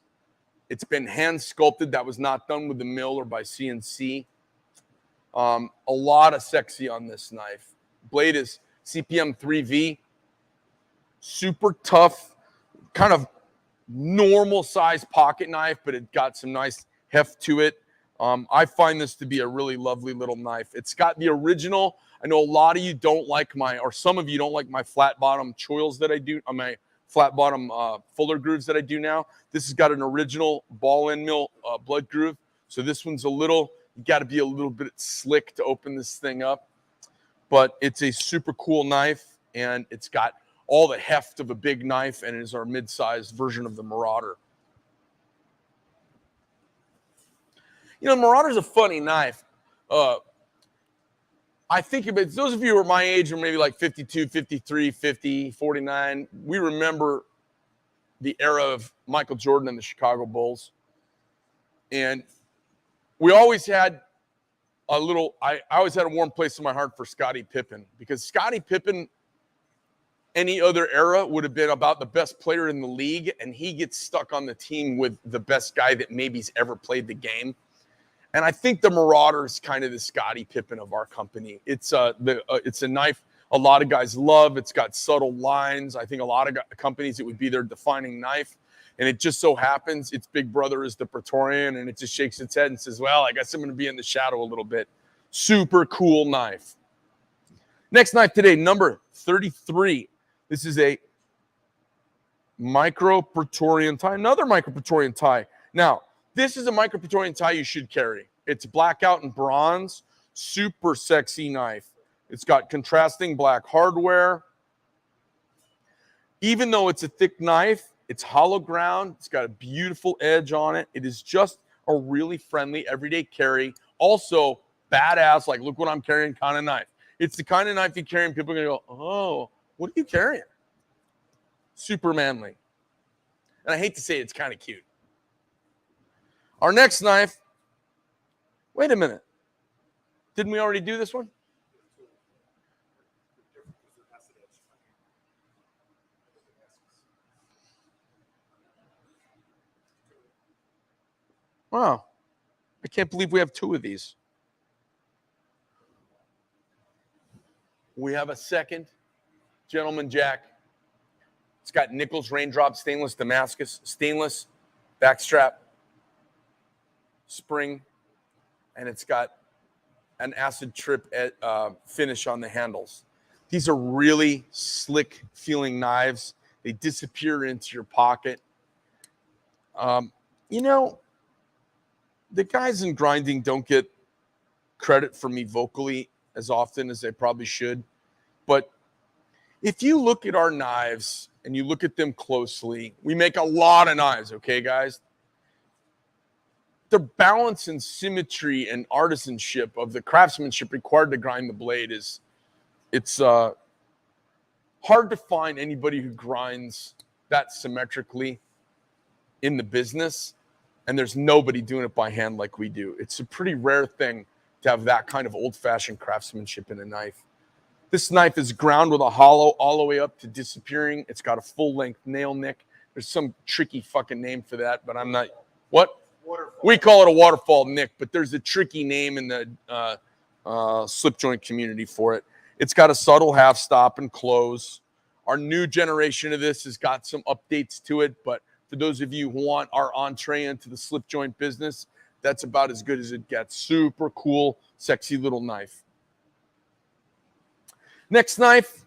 It's been hand sculpted. That was not done with the mill or by CNC. A lot of sexy on this knife. Blade is CPM 3V. Super tough, kind of normal size pocket knife, but it got some nice heft to it. I find this to be a really lovely little knife. It's got the original. I know a lot of you don't like or some of you don't like my flat bottom choils that I do, my flat bottom fuller grooves that I do now. This has got an original ball end mill blood groove. So this one's you got to be a little bit slick to open this thing up. But it's a super cool knife, and it's got all the heft of a big knife, and it is our mid-sized version of the Marauder. You know, Marauder's a funny knife. I think about those of you who are my age, or maybe like 52, 53, 50, 49, we remember the era of Michael Jordan and the Chicago Bulls. And we always had I always had a warm place in my heart for Scottie Pippen, because Scottie Pippen, any other era, would have been about the best player in the league, and he gets stuck on the team with the best guy that maybe's ever played the game. And I think the Marauder is kind of the Scottie Pippen of our company. It's a knife a lot of guys love. It's got subtle lines. I think a lot of companies, it would be their defining knife. And it just so happens its big brother is the Praetorian, and it just shakes its head and says, well, I guess I'm going to be in the shadow a little bit. Super cool knife. Next knife today, number 33. This is a micro Praetorian tie, another micro Praetorian tie. Now, this is a micro Praetorian tie you should carry. It's blackout and bronze, super sexy knife. It's got contrasting black hardware. Even though it's a thick knife, it's hollow ground. It's got a beautiful edge on it. It is just a really friendly everyday carry. Also, badass, like, look what I'm carrying kind of knife. It's the kind of knife you carry and people are going to go, oh, what are you carrying? Super manly. And I hate to say it's kind of cute. Our next knife, wait a minute. Didn't we already do this one? Wow. I can't believe we have two of these. We have a second Gentleman Jack. It's got Nichols Raindrop stainless Damascus, stainless backstrap, spring, and it's got an acid trip finish on the handles. These are really slick feeling knives. They disappear into your pocket. You know, the guys in grinding don't get credit for me vocally as often as they probably should. But if you look at our knives and you look at them closely, we make a lot of knives, okay, guys? The balance and symmetry and artisanship of the craftsmanship required to grind the blade it's hard to find anybody who grinds that symmetrically in the business, and there's nobody doing it by hand like we do. It's a pretty rare thing to have that kind of old-fashioned craftsmanship in a knife. This knife is ground with a hollow all the way up to disappearing. It's got a full-length nail nick. There's some tricky fucking name for that, but I'm not... What? Waterfall. We call it a waterfall nick, but there's a tricky name in the slip joint community for it. It's got a subtle half stop and close. Our new generation of this has got some updates to it, but for those of you who want our entree into the slip joint business, that's about as good as it gets. Super cool, sexy little knife. Next knife.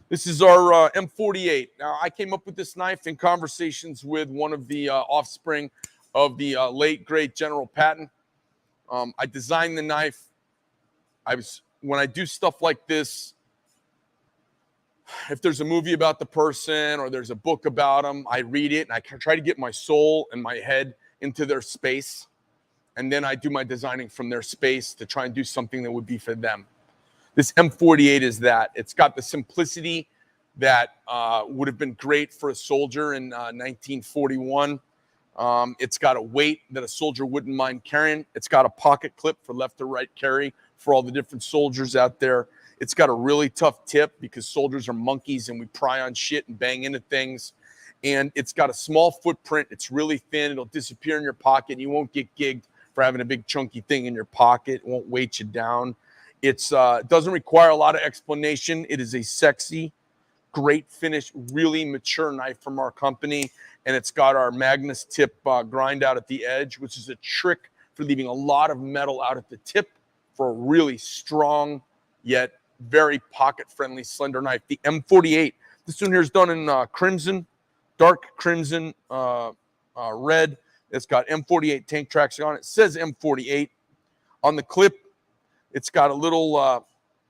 This is our M48. Now, I came up with this knife in conversations with one of the offspring of the late, great General Patton. I designed the knife. When I do stuff like this, if there's a movie about the person or there's a book about them, I read it and I try to get my soul and my head into their space. And then I do my designing from their space to try and do something that would be for them. This M48 is that. It's got the simplicity that would have been great for a soldier in 1941. It's got a weight that a soldier wouldn't mind carrying. It's got a pocket clip for left or right carry for all the different soldiers out there. It's got a really tough tip because soldiers are monkeys and we pry on shit and bang into things. And it's got a small footprint. It's really thin. It'll disappear in your pocket. You won't get gigged for having a big chunky thing in your pocket. It won't weight you down. It doesn't require a lot of explanation. It is a sexy, great finish, really mature knife from our company. And it's got our Magnus tip grind out at the edge, which is a trick for leaving a lot of metal out at the tip for a really strong yet very pocket-friendly slender knife. The M48. This one here is done in crimson, dark crimson, red. It's got M48 tank tracks on it. It says M48. On the clip, it's got a little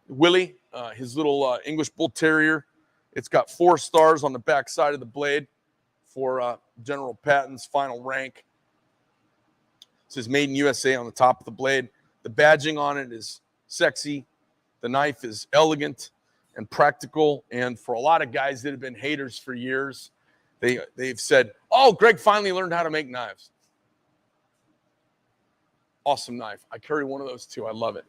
Willie, his little English Bull Terrier. It's got 4 stars on the back side of the blade for General Patton's final rank. It says Made in USA on the top of the blade. The badging on it is sexy. The knife is elegant and practical. And for a lot of guys that have been haters for years, they've said, oh, Greg finally learned how to make knives. Awesome knife. I carry one of those too. I love it.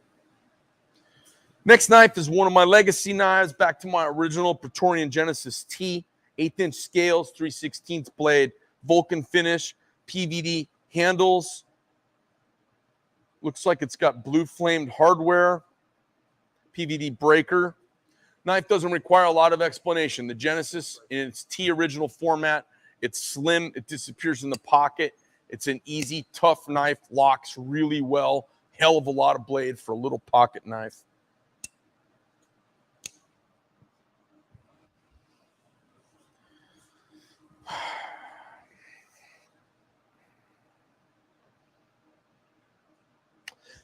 Next knife is one of my legacy knives, back to my original Praetorian Genesis T, 1/8" scales, 3/16 blade, Vulcan finish, PVD handles. Looks like it's got blue flamed hardware, PVD breaker. Knife doesn't require a lot of explanation. The Genesis in its T original format, it's slim, it disappears in the pocket. It's an easy, tough knife, locks really well. Hell of a lot of blade for a little pocket knife.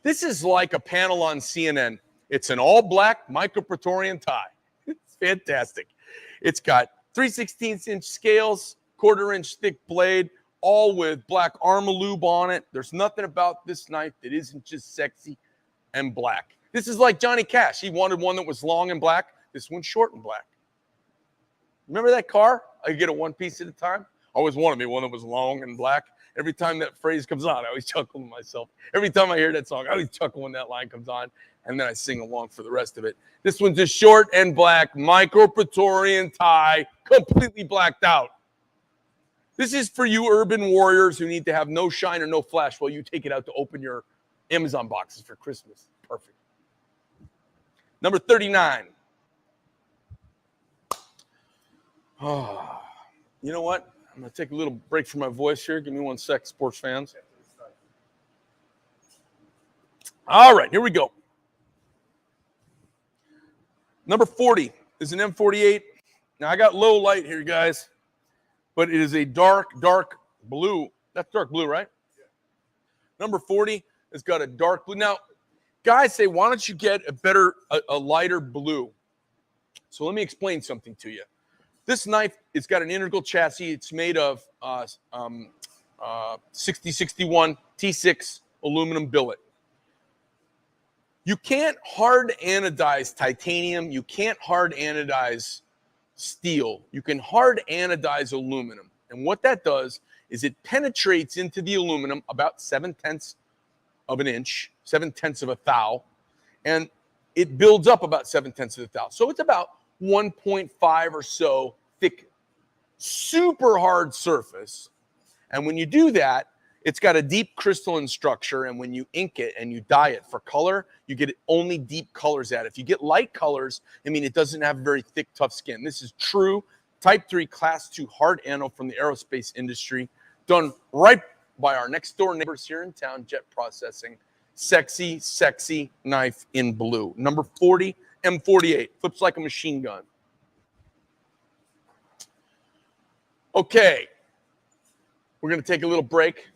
This is like a panel on CNN. It's an all-black micro Praetorian tie. It's fantastic. It's got 3/16" scales, 1/4" thick blade, all with black Arma Lube on it. There's nothing about this knife that isn't just sexy and black. This is like Johnny Cash. He wanted one that was long and black. This one's short and black. Remember that car? I could get it one piece at a time. I always wanted me one that was long and black. Every time that phrase comes on, I always chuckle to myself. Every time I hear that song, I always chuckle when that line comes on, and then I sing along for the rest of it. This one's a short and black micro Praetorian tie, completely blacked out. This is for you urban warriors who need to have no shine or no flash while you take it out to open your Amazon boxes for Christmas. Perfect. Number 39. Oh, you know what? I'm going to take a little break from my voice here. Give me 1 sec, sports fans. All right, here we go. Number 40 is an M48. Now, I got low light here, guys, but it is a dark, dark blue. That's dark blue, right? Yeah. Number 40 has got a dark blue. Now, Guys say, why don't you get a lighter blue? So let me explain something to you. This knife, it's got an integral chassis. It's made of 6061 T6 aluminum billet. You can't hard anodize titanium. You can't hard anodize steel. You can hard anodize aluminum. And what that does is it penetrates into the aluminum about 7/10 of an inch, 7/10 of a thou, and it builds up about 7/10 of a thou. So it's about 1.5 or so thick, super hard surface. And when you do that, it's got a deep crystalline structure, and when you ink it and you dye it for color, you get only deep colors at it. If you get light colors, I mean, it doesn't have very thick, tough skin. This is true Type 3 Class 2 hard anode from the aerospace industry, done right by our next door neighbors here in town, Jet Processing. Sexy, sexy knife in blue. Number 40, M48. Flips like a machine gun. Okay. We're going to take a little break.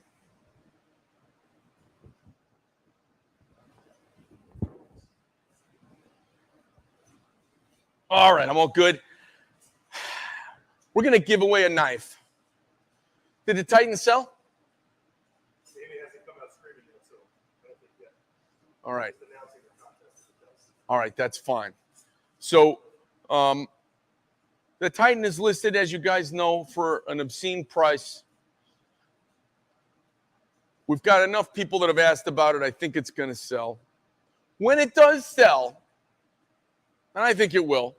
All right, I'm all good. We're going to give away a knife. Did the Titan sell? Amy hasn't come out screaming yet, so I don't think yet. All right. Just announcing the contest. It does. All right, that's fine. So the Titan is listed, as you guys know, for an obscene price. We've got enough people that have asked about it. I think it's going to sell. When it does sell, and I think it will,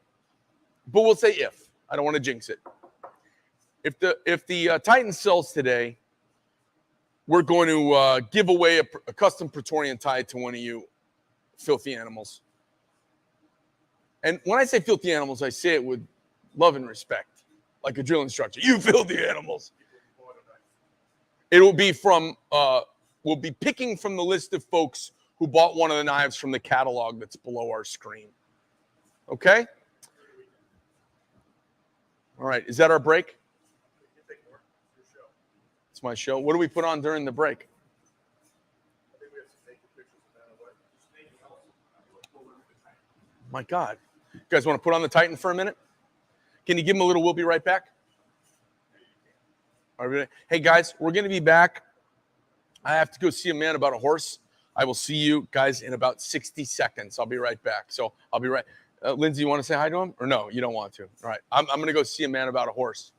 but we'll say if. I don't want to jinx it. If the Titan sells today, we're going to give away a custom Praetorian tie to one of you filthy animals. And when I say filthy animals, I say it with love and respect, like a drill instructor. You filthy animals. It will be from, we'll be picking from the list of folks who bought one of the knives from the catalog that's below our screen. Okay? All right. Is that our break? It's my show. What do we put on during the break? My God. You guys want to put on the Titan for a minute? Can you give him a little we'll be right back? All right. Hey, guys, we're going to be back. I have to go see a man about a horse. I will see you guys in about 60 seconds. I'll be right back. So I'll be right. Lindsay, you want to say hi to him? Or no, you don't want to? All right. I'm going to go see a man about a horse.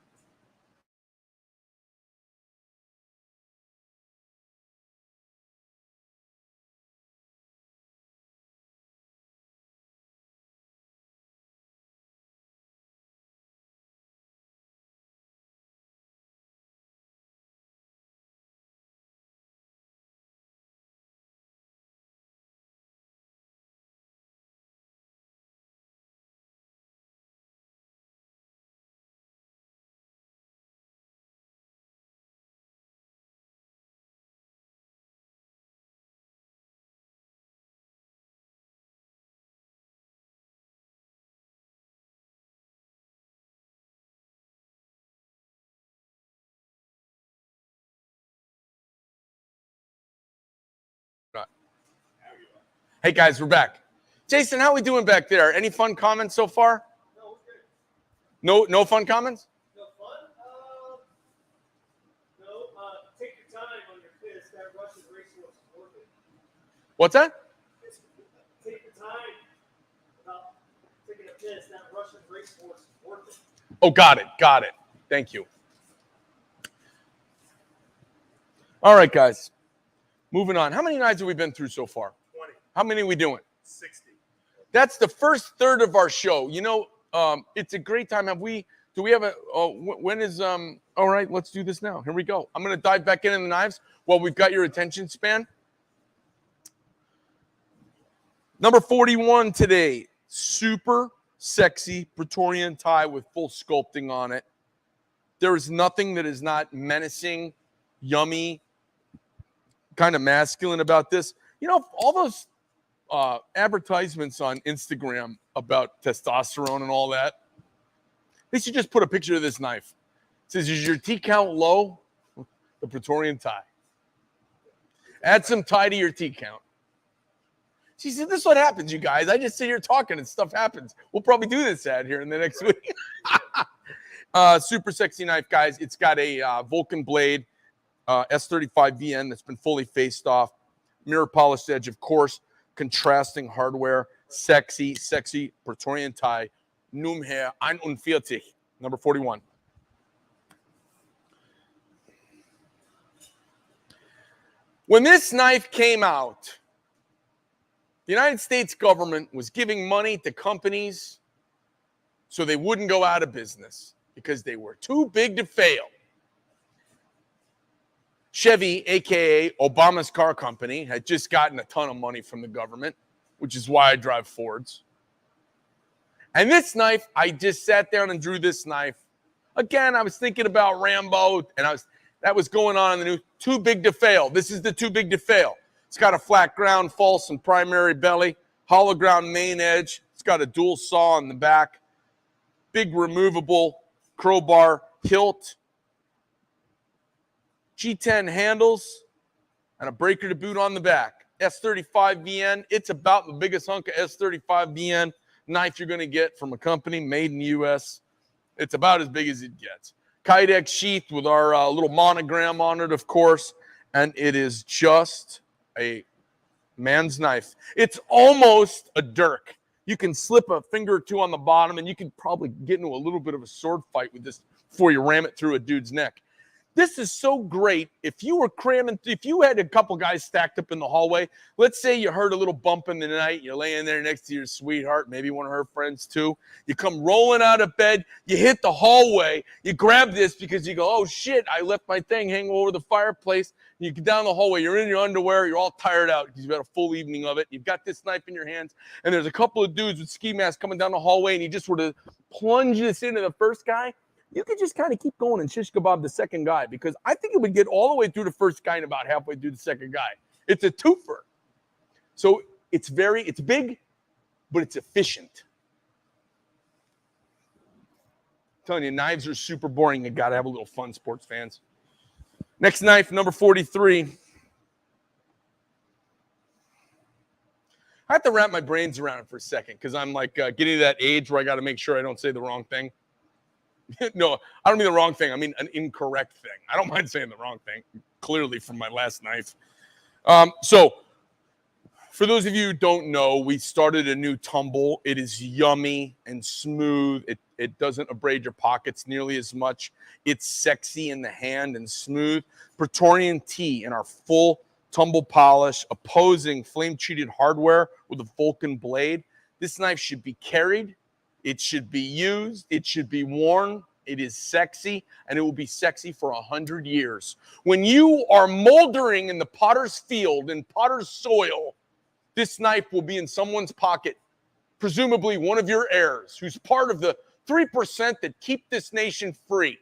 Hey, guys, we're back. Jason, how are we doing back there? Any fun comments so far? No fun comments? No fun? No. Take your time on your piss. That Russian racehorse is worth it. What's that? Take your time about taking a piss. That Russian racehorse is worth it. Oh, got it. Thank you. All right, guys. Moving on. How many nights have we been through so far? 20. How many are we doing? 60. That's the first third of our show. You know, it's a great time. Do we have when is, all right, let's do this now. Here we go. I'm going to dive back in the knives while we've got your attention span. Number 41 today, super sexy Praetorian tie with full sculpting on it. There is nothing that is not menacing, yummy, kind of masculine about this. You know, all those advertisements on Instagram about testosterone and all that, they should just put a picture of this knife. It says, is your T count low? The Praetorian tie. Add some tie to your T count. She said, this is what happens, you guys. I just sit here talking and stuff happens. We'll probably do this ad here in the next week. Super sexy knife, guys. It's got a Vulcan blade, S35 VN that's been fully faced off. Mirror polished edge, of course. Contrasting hardware. Sexy, sexy Praetorian Tie. Nummer 41. Number 41. When this knife came out, the United States government was giving money to companies so they wouldn't go out of business because they were too big to fail. Chevy, a.k.a. Obama's car company, had just gotten a ton of money from the government, which is why I drive Fords. And this knife, I just sat down and drew this knife. Again, I was thinking about Rambo, and that was going on in the news. Too big to fail. This is the too big to fail. It's got a flat ground, false and primary belly, hollow ground main edge. It's got a dual saw on the back, big removable crowbar hilt, G10 handles, and a breaker to boot on the back. S35 VN. It's about the biggest hunk of S35 VN knife you're going to get from a company made in the U.S. It's about as big as it gets. Kydex sheath with our little monogram on it, of course, and it is just a man's knife. It's almost a dirk. You can slip a finger or two on the bottom, and you can probably get into a little bit of a sword fight with this before you ram it through a dude's neck. This is so great. If you were cramming, if you had a couple guys stacked up in the hallway, let's say you heard a little bump in the night, you're laying there next to your sweetheart, maybe one of her friends too. You come rolling out of bed, you hit the hallway, you grab this because you go, oh shit, I left my thing hanging over the fireplace. You get down the hallway, you're in your underwear, you're all tired out because you've had a full evening of it. You've got this knife in your hands, and there's a couple of dudes with ski masks coming down the hallway, and you just were to plunge this into the first guy. You could just kind of keep going and shish kebab the second guy, because I think it would get all the way through the first guy and about halfway through the second guy. It's a twofer. So it's big, but it's efficient. I'm telling you, knives are super boring. You got to have a little fun, sports fans. Next knife, number 43. I have to wrap my brains around it for a second because I'm like getting to that age where I got to make sure I don't say the wrong thing. No, I don't mean the wrong thing. I mean an incorrect thing. I don't mind saying the wrong thing, clearly from my last knife. So for those of you who don't know, we started a new tumble. It is yummy and smooth. It doesn't abrade your pockets nearly as much. It's sexy in the hand and smooth. Praetorian Tie in our full tumble polish, opposing flame-treated hardware with a Vulcan blade. This knife should be carried. It should be used. It should be worn. It is sexy, and it will be sexy for 100 years. When you are moldering in the potter's field, in potter's soil, this knife will be in someone's pocket, presumably one of your heirs, who's part of the 3% that keep this nation free.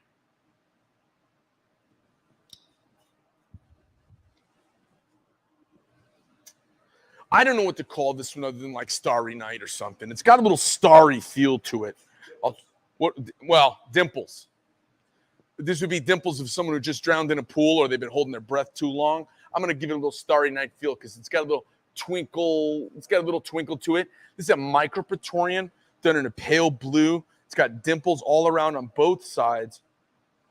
I don't know what to call this one other than like Starry Night or something. It's got a little starry feel to it. Well, dimples. This would be dimples of someone who just drowned in a pool or they've been holding their breath too long. I'm going to give it a little Starry Night feel because it's got a little twinkle. It's got a little twinkle to it. This is a micro Praetorian done in a pale blue. It's got dimples all around on both sides.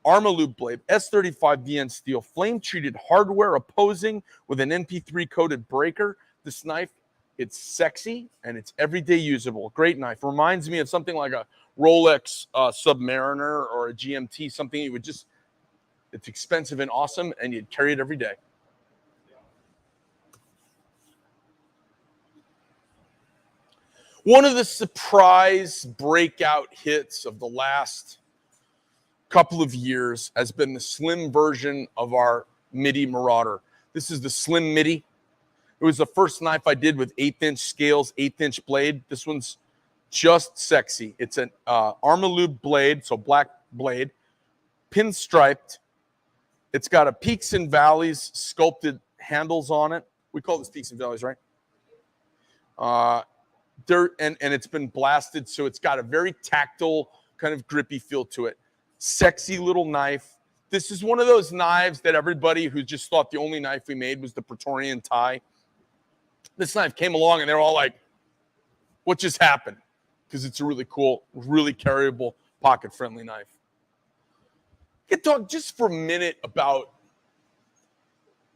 Arma Lube blade, S35 VN steel, flame-treated hardware opposing with an NP3-coated breaker. This knife, it's sexy and it's everyday usable. Great knife. Reminds me of something like a Rolex Submariner or a GMT, something you would just, it's expensive and awesome, and you'd carry it every day. One of the surprise breakout hits of the last couple of years has been the slim version of our Midi Marauder. This is the Slim Midi. It was the first knife I did with 1/8" scales, 1/8" blade. This one's just sexy. It's an Arma Lube blade, so black blade, pinstriped. It's got a peaks and valleys sculpted handles on it. We call this peaks and valleys, right? Dirt, and it's been blasted, so it's got a very tactile, kind of grippy feel to it. Sexy little knife. This is one of those knives that everybody who just thought the only knife we made was the Praetorian Tie This knife came along and they're all like, what just happened? Because it's a really cool, really carryable, pocket-friendly knife. Get talk just for a minute about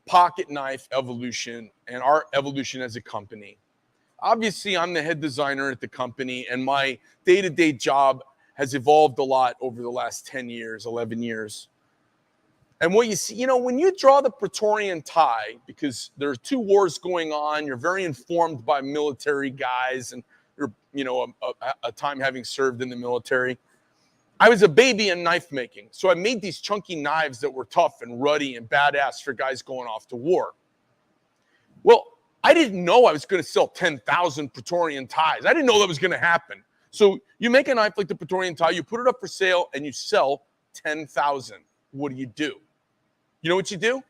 pocket knife evolution and our evolution as a company. Obviously, I'm the head designer at the company, and my day-to-day job has evolved a lot over the last 10 years, 11 years. And what you see, when you draw the Praetorian Tie, because there are 2 wars going on, you're very informed by military guys, and you're, a time having served in the military. I was a baby in knife making, so I made these chunky knives that were tough and ruddy and badass for guys going off to war. Well, I didn't know I was going to sell 10,000 Praetorian ties. I didn't know that was going to happen. So you make a knife like the Praetorian Tie, you put it up for sale, and you sell 10,000. What do? You know what you do?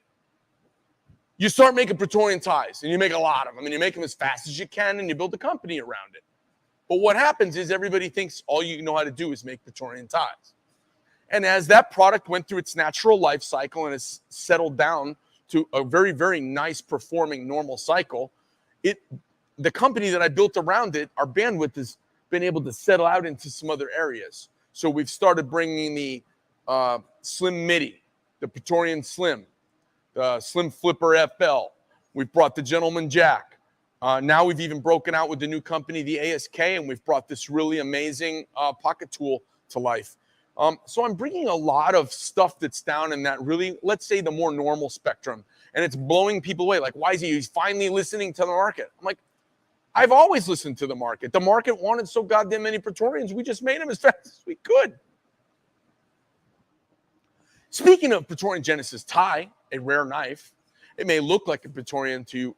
You start making Praetorian ties, and you make a lot of them, and you make them as fast as you can, and you build a company around it. But what happens is everybody thinks all you know how to do is make Praetorian ties. And as that product went through its natural life cycle and has settled down to a very, very nice performing normal cycle, the company that I built around it, our bandwidth has been able to settle out into some other areas. So we've started bringing the Slim Midi, the Praetorian Slim, the Slim Flipper FL. We've brought the Gentleman Jack. Now we've even broken out with the new company, the ASK, and we've brought this really amazing pocket tool to life. So I'm bringing a lot of stuff that's down in that really, let's say, the more normal spectrum, and it's blowing people away. Like, why is he? He's finally listening to the market. I'm like, I've always listened to the market. The market wanted so goddamn many Praetorians. We just made them as fast as we could. Speaking of Praetorian Genesis Tie, a rare knife, it may look like a Praetorian to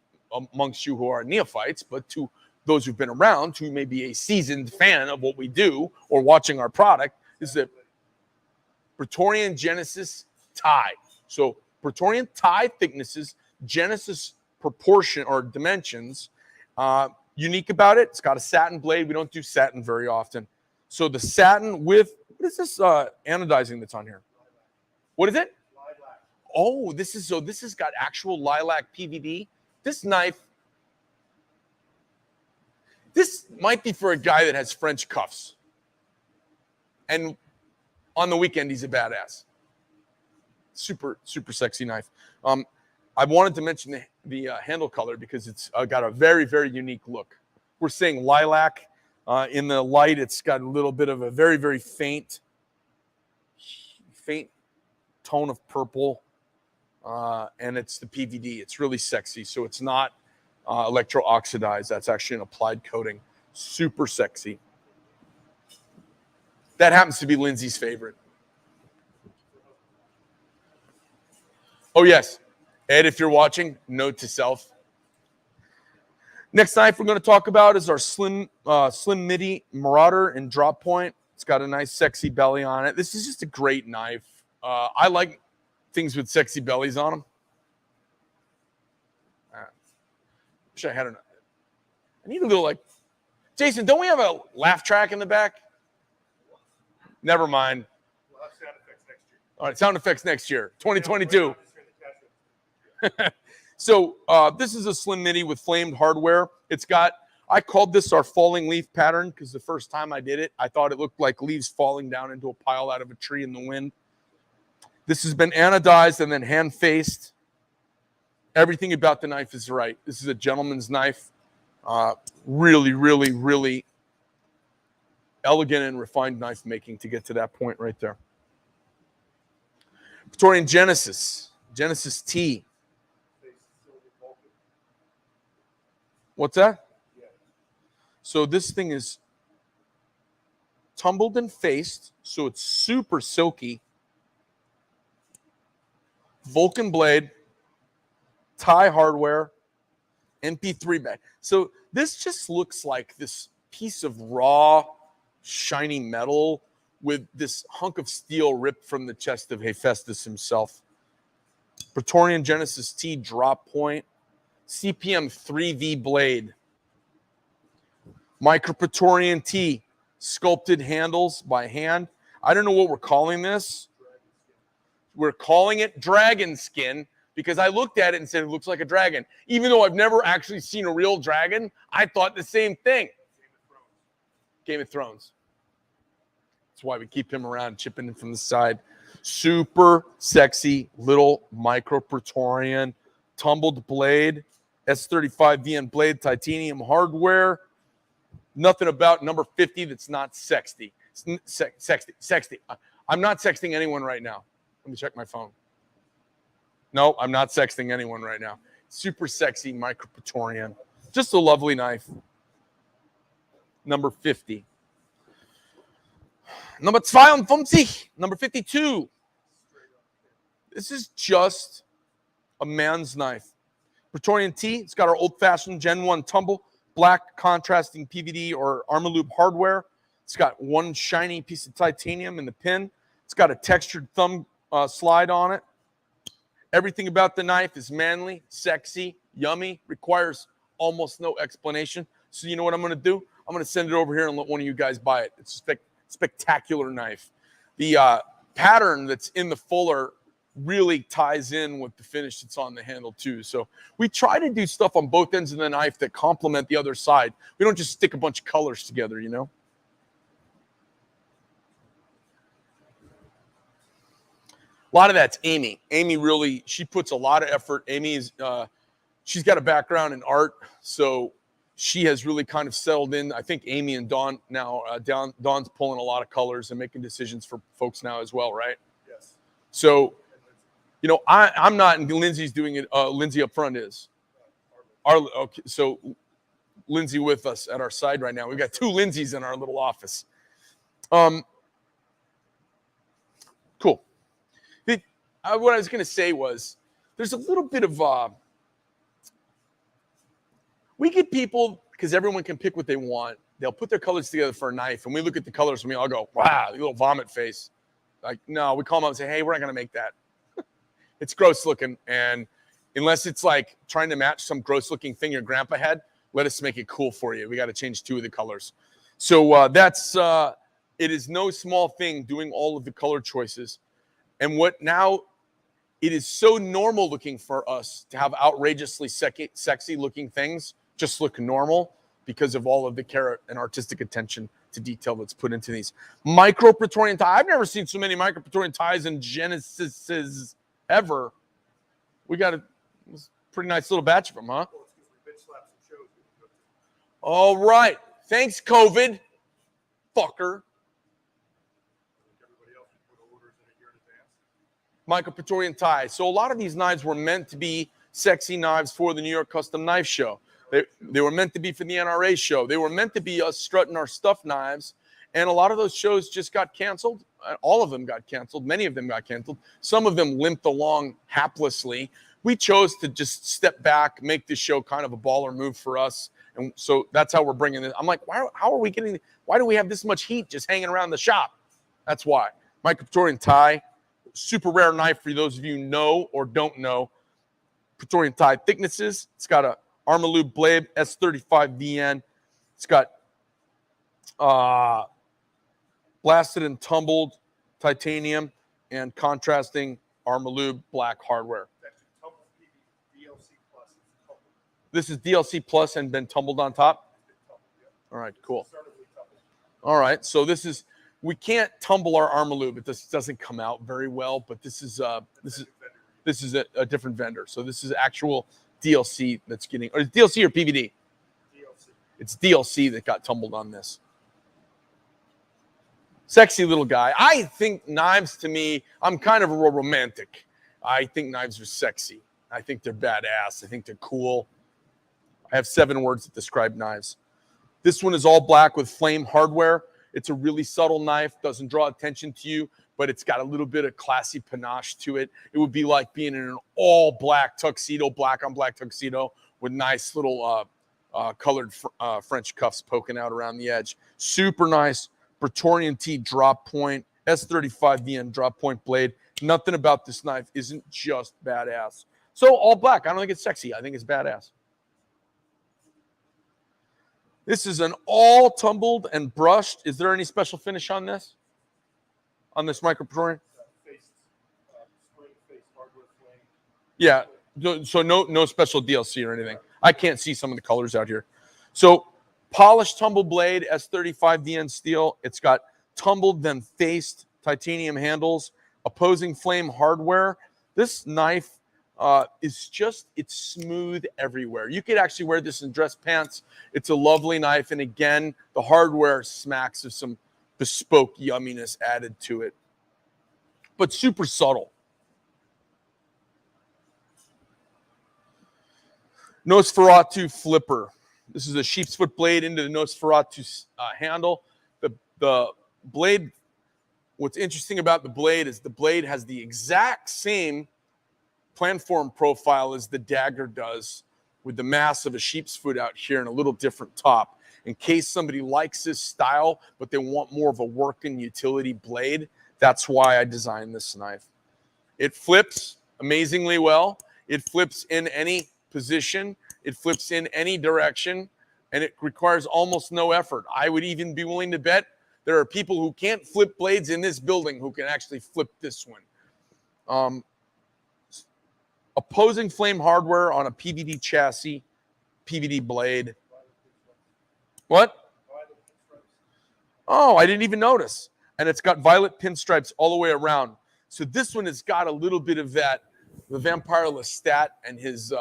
amongst you who are neophytes, but to those who've been around, who may be a seasoned fan of what we do or watching our product, is the Praetorian Genesis Tie. So Praetorian tie thicknesses, Genesis proportion or dimensions. Unique about it, it's got a satin blade. We don't do satin very often. So the satin with, what is this anodizing that's on here? What is it? Lilac. Oh, this has got actual lilac PVD. This knife, this might be for a guy that has French cuffs. And on the weekend, he's a badass. Super, super sexy knife. I wanted to mention the handle color because it's got a very, very unique look. We're saying lilac. In the light, it's got a little bit of a very, very faint tone of purple. And it's the PVD. It's really sexy. So it's not electro-oxidized. That's actually an applied coating. Super sexy. That happens to be Lindsay's favorite. Oh, yes. Ed, if you're watching, note to self. Next knife we're going to talk about is our Slim Midi Marauder in drop point. It's got a nice, sexy belly on it. This is just a great knife. I like things with sexy bellies on them. Wish I had I need a little like, Jason, don't we have a laugh track in the back? Never mind. We'll have sound effects next year. All right, sound effects next year, 2022. So this is a Slim Midi with flamed hardware. It's got, I called this our falling leaf pattern because the first time I did it, I thought it looked like leaves falling down into a pile out of a tree in the wind. This has been anodized and then hand-faced. Everything about the knife is right. This is a gentleman's knife. Really, really, really elegant and refined knife making to get to that point right there. Praetorian Genesis T. What's that? So this thing is tumbled and faced, so it's super silky. Vulcan blade, tie hardware, MP3 bag. So this just looks like this piece of raw, shiny metal with this hunk of steel ripped from the chest of Hephaestus himself. Praetorian Genesis T drop point, CPM 3V blade. Micro Praetorian T, sculpted handles by hand. I don't know what we're calling this. We're calling it dragon skin because I looked at it and said it looks like a dragon. Even though I've never actually seen a real dragon, I thought the same thing. Game of Thrones. That's why we keep him around, chipping in from the side. Super sexy little micro Praetorian tumbled blade, S35 VN blade, titanium hardware. Nothing about number 50 that's not sexy. Sexy. I'm not sexting anyone right now. Let me check my phone. No, I'm not sexting anyone right now. Super sexy micro Praetorian. Just a lovely knife. Number 50. Number 52. Number 52. This is just a man's knife. Praetorian T. It's got our old-fashioned Gen 1 tumble, black contrasting PVD or Arma Lube hardware. It's got one shiny piece of titanium in the pin. It's got a textured thumb slide on it. Everything about the knife is manly, sexy, yummy, requires almost no explanation. So you know what I'm going to do? I'm going to send it over here and let one of you guys buy it. It's a spectacular knife. The pattern that's in the fuller really ties in with the finish that's on the handle too. So we try to do stuff on both ends of the knife that complement the other side. We don't just stick a bunch of colors together, you know? A lot of that's Amy. Amy really, she puts a lot of effort. Amy's, she's got a background in art, so she has really kind of settled in. I think Amy and Dawn now, Dawn's pulling a lot of colors and making decisions for folks now as well, right? Yes. So, you know, I'm not, and Lindsay's doing it. Lindsay up front is. Okay, so Lindsay with us at our side right now. We've got two Lindsays in our little office. Cool. What I was going to say was there's a little bit of we get people, because everyone can pick what they want. They'll put their colors together for a knife, and we look at the colors and we all go, wow, little vomit face. Like, no, we call them up and say, hey, we're not going to make that. It's gross looking, and unless it's like trying to match some gross looking thing your grandpa had, let us make it cool for you. We got to change two of the colors. So that's it is no small thing doing all of the color choices. And what now, it is so normal looking for us to have outrageously sexy looking things just look normal because of all of the care and artistic attention to detail that's put into these. Micro Praetorian tie. I've never seen so many micro Praetorian ties and Genesises ever. We got a pretty nice little batch of them, huh? All right. Thanks, COVID. Fucker. Micro Praetorian tie. So a lot of these knives were meant to be sexy knives for the New York Custom Knife Show. They were meant to be for the NRA show. They were meant to be us strutting our stuff knives. And a lot of those shows just got canceled. All of them got canceled. Many of them got canceled. Some of them limped along haplessly. We chose to just step back, make this show kind of a baller move for us. And so that's how we're bringing it. I'm like, why do we have this much heat just hanging around the shop? That's why. Micro Praetorian tie. Super rare knife for those of you who know or don't know. Praetorian tie thicknesses. It's got a Arma Lube blade, S35 VN. It's got blasted and tumbled titanium and contrasting Arma Lube black hardware. This is DLC Plus and been tumbled on top? All right, cool. All right, so this is, we can't tumble our Arma Lube. It just doesn't come out very well, but this is a different vendor. So this is actual DLC that's getting, or DLC or PVD? DLC. It's DLC that got tumbled on this. Sexy little guy. I think knives, to me, I'm kind of a romantic. I think knives are sexy. I think they're badass. I think they're cool. I have 7 words that describe knives. This one is all black with flame hardware. It's a really subtle knife, doesn't draw attention to you, but it's got a little bit of classy panache to it. It would be like being in an all black tuxedo, black on black tuxedo with nice little colored French cuffs poking out around the edge. Super nice Praetorian T drop point, S35 VN drop point blade. Nothing about this knife isn't just badass. So all black, I don't think it's sexy. I think it's badass. This is an all tumbled and brushed. Is there any special finish on this? On this Micro Praetorian? Yeah. So no special DLC or anything. I can't see some of the colors out here. So polished tumble blade, S35DN steel. It's got tumbled then faced titanium handles, opposing flame hardware. This knife it's smooth everywhere. You could actually wear this in dress pants. It's a lovely knife. And again, the hardware smacks of some bespoke yumminess added to it, but super subtle. Nosferatu flipper. This is a sheep's foot blade into the Nosferatu handle. The blade, what's interesting about the blade is the blade has the exact same planform profile as the dagger does, with the mass of a sheep's foot out here and a little different top. In case somebody likes this style, but they want more of a working utility blade, that's why I designed this knife. It flips amazingly well. It flips in any position. It flips in any direction, and it requires almost no effort. I would even be willing to bet there are people who can't flip blades in this building who can actually flip this one. Opposing flame hardware on a PVD chassis, PVD blade. What? Oh, I didn't even notice. And it's got violet pinstripes all the way around. So this one has got a little bit of that, the Vampire Lestat and his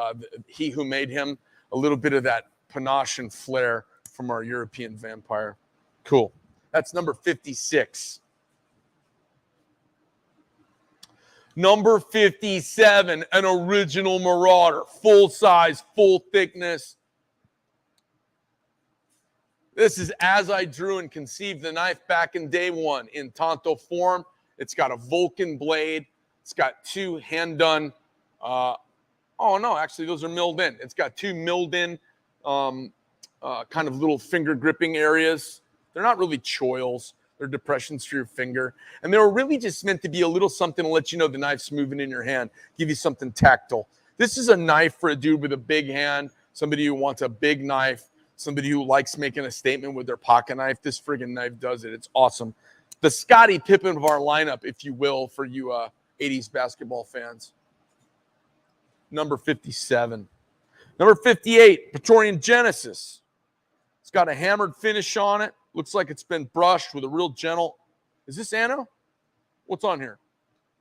he who made him, a little bit of that panache and flair from our European vampire. Cool. That's number 56. Number 57, an original Marauder, full size, full thickness. This is as I drew and conceived the knife back in day one in tanto form. It's got a Vulcan blade. It's got two hand-done. Oh, no, actually, those are milled in. It's got two milled in kind of little finger gripping areas. They're not really choils. They're depressions for your finger. And they were really just meant to be a little something to let you know the knife's moving in your hand, give you something tactile. This is a knife for a dude with a big hand, somebody who wants a big knife, somebody who likes making a statement with their pocket knife. This friggin' knife does it. It's awesome. The Scottie Pippen of our lineup, if you will, for you 80s basketball fans. Number 57. Number 58, Praetorian Genesis. It's got a hammered finish on it. Looks like it's been brushed with a real gentle. Is this Anno? What's on here?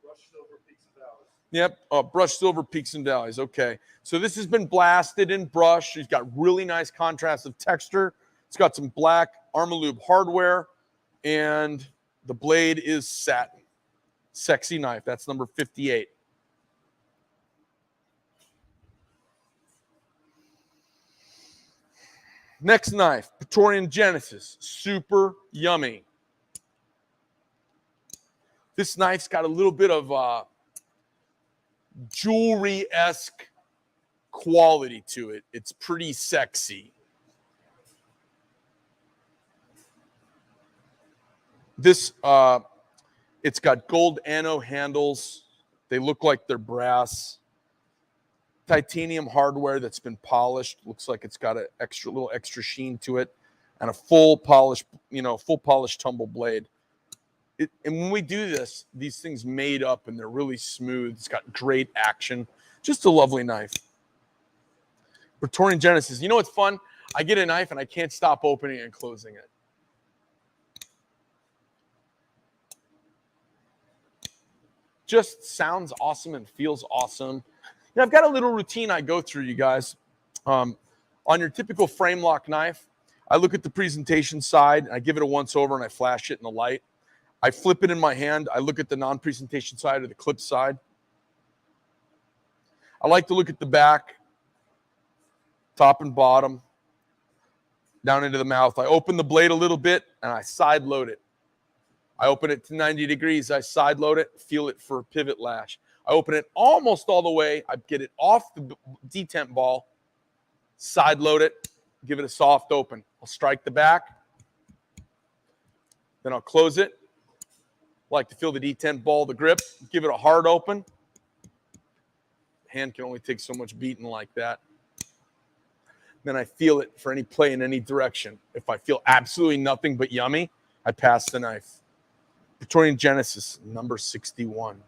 Brushed silver peaks and valleys. Yep, brushed silver peaks and valleys. Okay. So this has been blasted and brushed. It's got really nice contrast of texture. It's got some black Arma Lube hardware, and the blade is satin. Sexy knife. That's number 58. Next knife, Praetorian Genesis. Super yummy. This knife's got a little bit of jewelry-esque quality to it. It's pretty sexy. This, it's got gold anno handles. They look like they're brass. Titanium hardware that's been polished. Looks like it's got a little extra sheen to it, and a full polished tumble blade. And when we do this, these things made up and they're really smooth. It's got great action. Just a lovely knife. Praetorian Genesis. You know what's fun? I get a knife and I can't stop opening and closing it. Just sounds awesome and feels awesome. Now, I've got a little routine I go through, you guys. On your typical frame lock knife, I look at the presentation side, and I give it a once over, and I flash it in the light. I flip it in my hand. I look at the non-presentation side or the clip side. I like to look at the back, top and bottom, down into the mouth. I open the blade a little bit, and I side load it. I open it to 90 degrees. I side load it, feel it for a pivot lash. I open it almost all the way. I get it off the detent ball, side load it, give it a soft open. I'll strike the back. Then I'll close it. Like to feel the detent ball, the grip. Give it a hard open. Hand can only take so much beating like that. Then I feel it for any play in any direction. If I feel absolutely nothing but yummy, I pass the knife. Praetorian Genesis, number 61.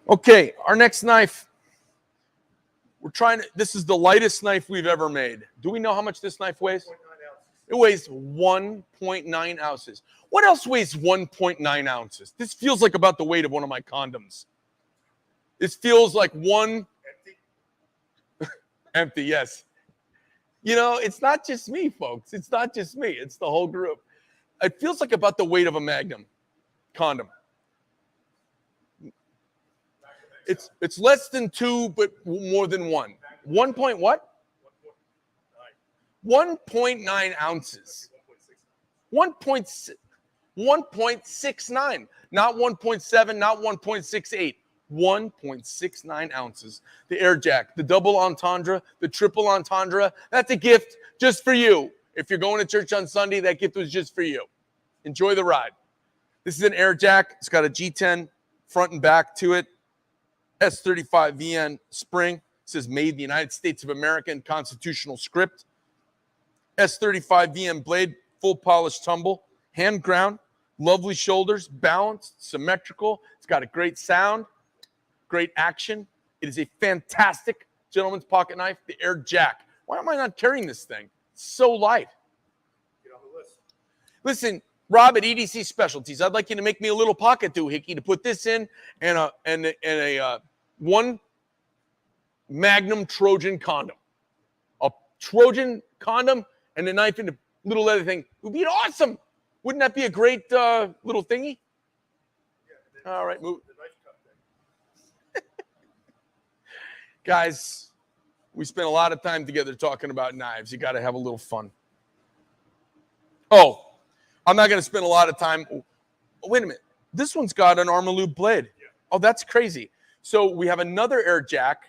Okay, our next knife. This is the lightest knife we've ever made. Do we know how much this knife weighs? 0.9 ounces. It weighs 1.9 ounces. What else weighs 1.9 ounces? This feels like about the weight of one of my condoms. This feels like one. Empty. Empty, yes. You know, it's not just me, folks. It's not just me. It's the whole group. It feels like about the weight of a Magnum condom. It's less than 2, but more than 1. 1 point what? 1.9 ounces. 1.69. Not 1.7, not 1.68. 1.69 ounces. The air jack, the double entendre, the triple entendre. That's a gift just for you. If you're going to church on Sunday, that gift was just for you. Enjoy the ride. This is an air jack. It's got a G10 front and back to it. S35 VN spring. It says made in the United States of America in constitutional script. S35 VN blade, full polished tumble, hand ground, lovely shoulders, balanced, symmetrical. It's got a great sound, great action. It is a fantastic gentleman's pocket knife, the Air Jack. Why am I not carrying this thing? It's so light. Get on the list. Listen, Rob at EDC Specialties, I'd like you to make me a little pocket doohickey to put this in and a one Magnum Trojan condom. A Trojan condom and a knife and a little leather thing. It would be awesome. Wouldn't that be a great little thingy? Yeah, All right, move. The knife cut thing. Guys, we spent a lot of time together talking about knives. You got to have a little fun. Oh, I'm not going to spend a lot of time. Oh, wait a minute. This one's got an Arma Lube blade. Yeah. Oh, that's crazy. So we have another Air Jack,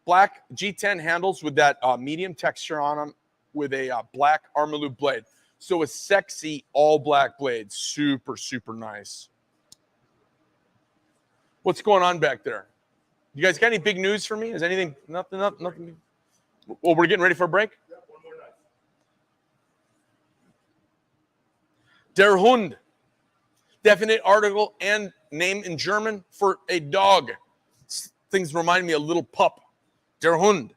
black G10 handles with that medium texture on them with a black Arma Lube blade. So a sexy all black blade. Super, super nice. What's going on back there? You guys got any big news for me? Is anything, nothing? Oh, we're getting ready for a break? Yeah, one more knife. Der Hund. Definite article and name in German for a dog. Things remind me of a little pup. Der Hund.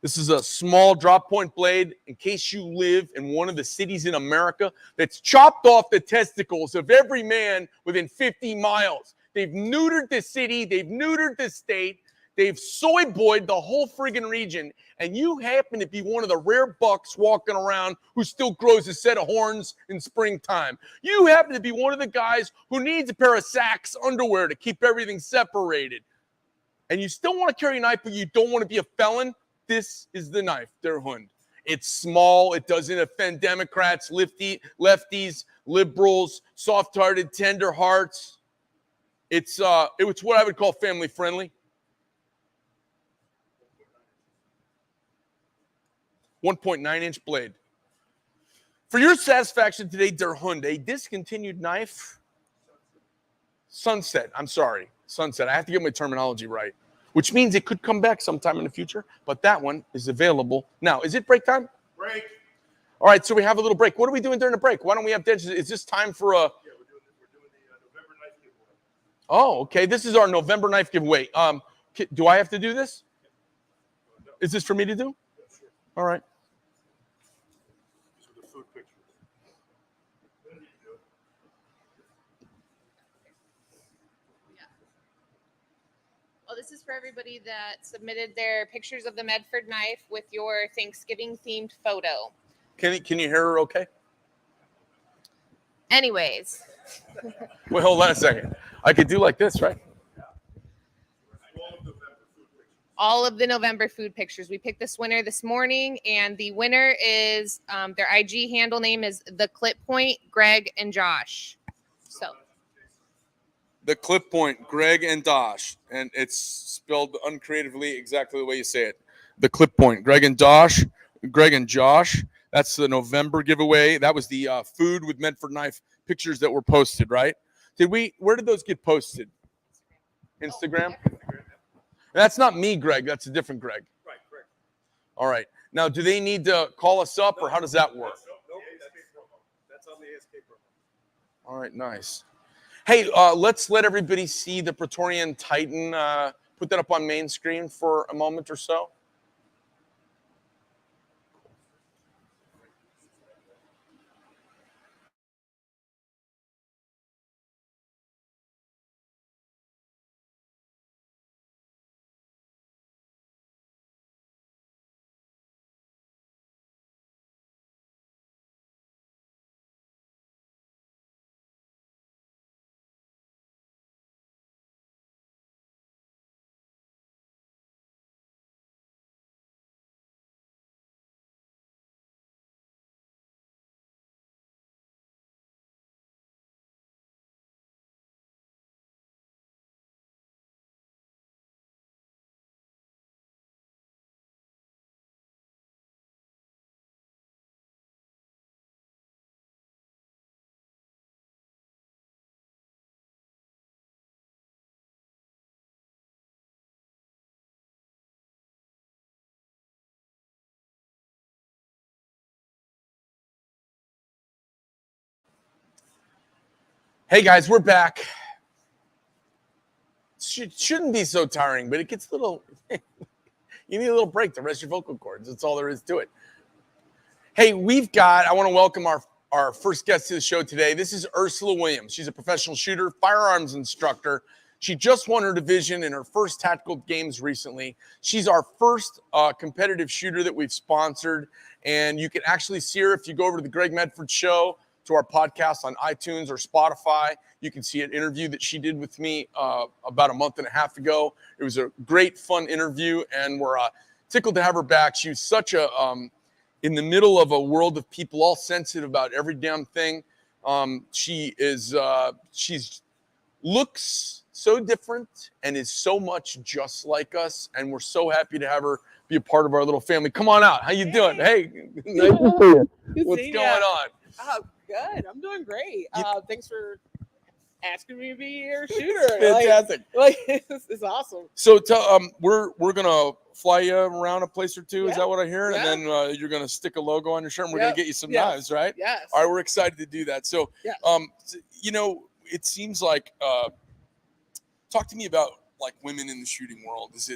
This is a small drop point blade in case you live in one of the cities in America that's chopped off the testicles of every man within 50 miles. They've neutered the city. They've neutered the state. They've soy boyed the whole friggin' region. And you happen to be one of the rare bucks walking around who still grows a set of horns in springtime. You happen to be one of the guys who needs a pair of Saks underwear to keep everything separated. And you still want to carry a knife, but you don't want to be a felon. This is the knife, Der Hund. It's small. It doesn't offend Democrats, lefties, liberals, soft-hearted, tender hearts. It's what I would call family friendly. 1.9-inch blade. For your satisfaction today, Der Hund, a discontinued knife. Sunset. I'm sorry. Sunset. I have to get my terminology right. Which means it could come back sometime in the future, but that one is available now. Is it break time? Break. All right, so we have a little break. What are we doing during the break? Why don't we have is this time for a... Yeah, we're doing the November knife giveaway. Oh, okay. This is our November knife giveaway. Do I have to do this? No. Is this for me to do? Yeah, sure. All right. These are the food pictures. Then you can do it. Well, this is for everybody that submitted their pictures of the Medford knife with your Thanksgiving-themed photo. Can you hear her okay? Anyways, Wait, hold on a second. I could do like this, right? all of the November food pictures. We picked this winner this morning, and the winner is their IG handle name is The Clip Point, Greg and Josh. So The Clip Point, Greg and Dosh. And it's spelled uncreatively exactly the way you say it. The Clip Point, Greg and Josh. That's the November giveaway. That was the food with Medford knife pictures that were posted, right? Where did those get posted? Instagram? That's not me, Greg. That's a different Greg. Right, correct. All right. Now, do they need to call us up, or how does that work? Nope, that's on the ASK promo. All right, nice. Hey, let's let everybody see the Praetorian Titan. Put that up on main screen for a moment or so. Hey guys, we're back. Shouldn't be so tiring, but it gets a little. You need a little break to rest your vocal cords. That's all there is to it. Hey, I want to welcome our first guest to the show today. This is Ursula Williams. She's a professional shooter, firearms instructor. She just won her division in her first tactical games recently. She's our first competitive shooter that we've sponsored. And you can actually see her if you go over to the Greg Medford Show, to our podcast on iTunes or Spotify. You can see an interview that she did with me about a month and a half ago. It was a great, fun interview, and we're tickled to have her back. She was such a, in the middle of a world of people all sensitive about every damn thing. She's looks so different and is so much just like us, and we're so happy to have her be a part of our little family. Come on out. How you doing? Hey, nice to see you. What's going on? Good. I'm doing great. Thanks for asking me to be your shooter. Fantastic. It's awesome. So we're gonna fly you around a place or two. Is Yeah. that what I hear? Yeah. And then you're gonna stick a logo on your shirt, and we're gonna get you some knives, right? Yes. All right, we're excited to do that. So, Yeah. it seems like talk to me about like women in the shooting world. Is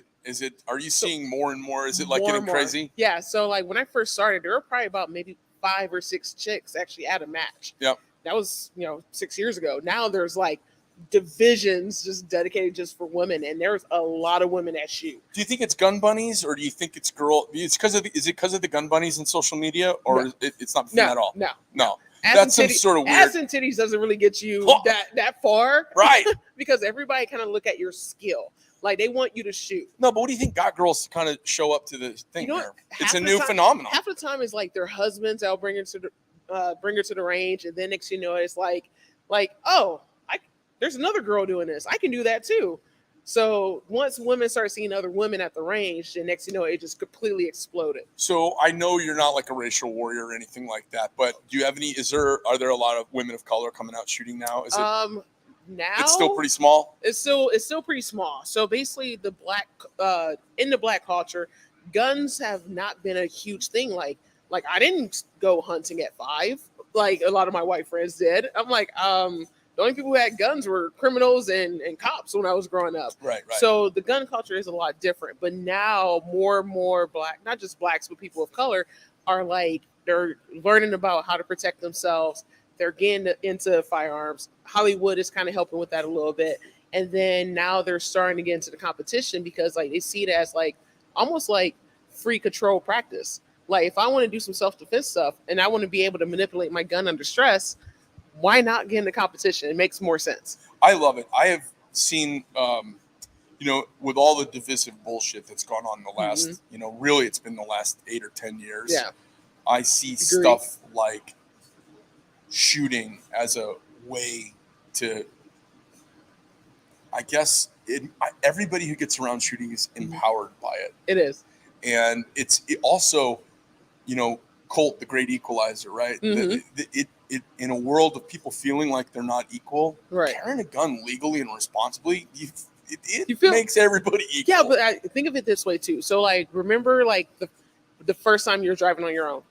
it are you seeing more and more? Is it like More getting and more. crazy? Yeah. So like when I first started, there were probably about maybe 5 or 6 chicks actually at a match. Yep. That was 6 years ago. Now there's like divisions just dedicated just for women, and there's a lot of women that shoot. Do you think it's gun bunnies, or do you think it's girl? Is it because of the gun bunnies in social media, or No. it's not No, at all? no. That's Ass some and sort of weird. Ass and titties doesn't really get you Oh. that far, Right. because everybody kind of look at your skill. Like they want you to shoot. No, but what do you think got girls to kind of show up to the thing You know there? what? It's Half a the new time- phenomenon. Half the time it's like their husbands that'll bring her to the range, and then next you know it's like oh, there's another girl doing this. I can do that too. So once women start seeing other women at the range, then next you know it just completely exploded. So I know you're not like a racial warrior or anything like that, but do you have any? Are there a lot of women of color coming out shooting now? Is it? Now It's still pretty small. It's still pretty small. So basically, in the black culture, guns have not been a huge thing. Like I didn't go hunting at 5, like a lot of my white friends did. I'm like, the only people who had guns were criminals and cops when I was growing up. Right. So the gun culture is a lot different. But now more and more not just blacks, but people of color are like, they're learning about how to protect themselves. They're getting into firearms. Hollywood is kind of helping with that a little bit. And then now they're starting to get into the competition because like they see it as like almost like free control practice. Like if I want to do some self-defense stuff and I want to be able to manipulate my gun under stress, why not get in the competition? It makes more sense. I love it. I have seen, with all the divisive bullshit that's gone on in the last, really it's been the last 8 or 10 years. Yeah. I see stuff like shooting as a way to, I guess, everybody who gets around shooting is empowered by it. It is. And it also, Colt, the great equalizer, right? It in a world of people feeling like they're not equal, Right. carrying a gun legally and responsibly, it feel- makes everybody equal. Yeah, but I think of it this way too. So like, remember like the first time you're driving on your own?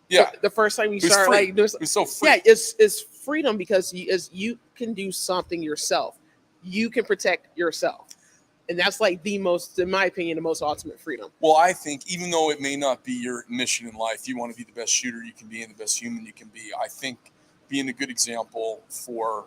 Yeah. The first time you It was start free. like, there's, It was so free. yeah, it's freedom because you can do something yourself. You can protect yourself. And that's like the most, in my opinion, the most ultimate freedom. Well, I think even though it may not be your mission in life, you want to be the best shooter you can be and the best human you can be. I think being a good example for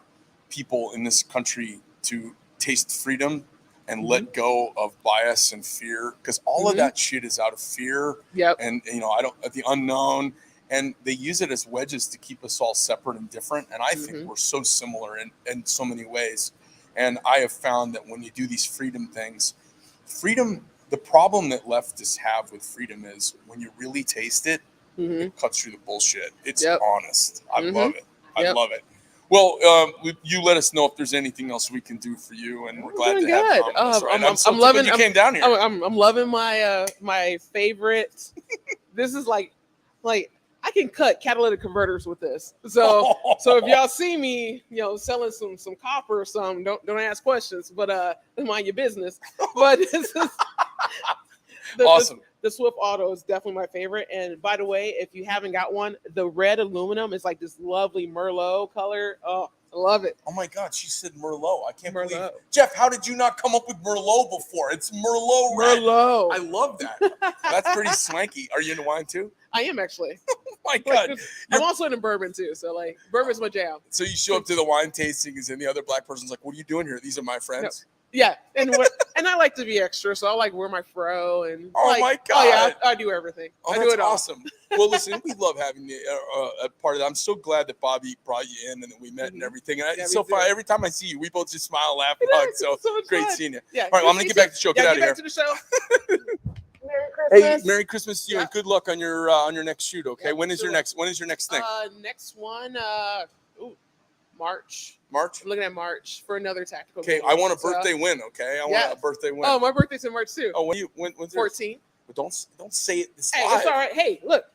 people in this country to taste freedom and let go of bias and fear, because all of that shit is out of fear. Yep. And, the unknown. And they use it as wedges to keep us all separate and different. And I think we're so similar in so many ways. And I have found that when you do these freedom things, the problem that leftists have with freedom is when you really taste it, it cuts through the bullshit. It's honest. I love it. I love it. Well, you let us know if there's anything else we can do for you, and we're glad to have you on this, right? I'm loving. You came down here. I'm loving my my favorite. This is like I can cut catalytic converters with this. So if y'all see me, selling some copper or something, don't ask questions, but mind your business. But this is awesome. The Swift Auto is definitely my favorite. And by the way, if you haven't got one, the red aluminum is like this lovely Merlot color. Oh, I love it. Oh my God, she said Merlot. I can't believe it. Jeff, how did you not come up with Merlot before? It's Merlot red. Merlot. I love that. That's pretty swanky. Are you into wine too? I am actually. Oh my God. I'm also into bourbon too. So bourbon's my jam. So you show up to the wine tastings and the other black person's like, what are you doing here? These are my friends. No. Yeah. And I like to be extra. So I wear my fro and my God. Oh yeah, I do everything. Oh, I do that's it all. awesome. Well, listen, we love having you a part of that. I'm so glad that Bobby brought you in and that we met and everything. And it's so fun. Every time I see you, we both just smile, laugh, and hug. So great seeing you. Yeah. All right, well, I'm going to get back to the show. Get out of here. Get back to the show. Merry Christmas. Hey, Merry Christmas to you and good luck on your next shoot, okay? Yeah, when is your next thing? Next one, March. March? I'm looking at March for another tactical. Okay, I want a birthday win, okay? I want a birthday win. Oh, my birthday's in March too. Oh, when's 14. But don't say it this Hey, live. it's all right. Hey, look.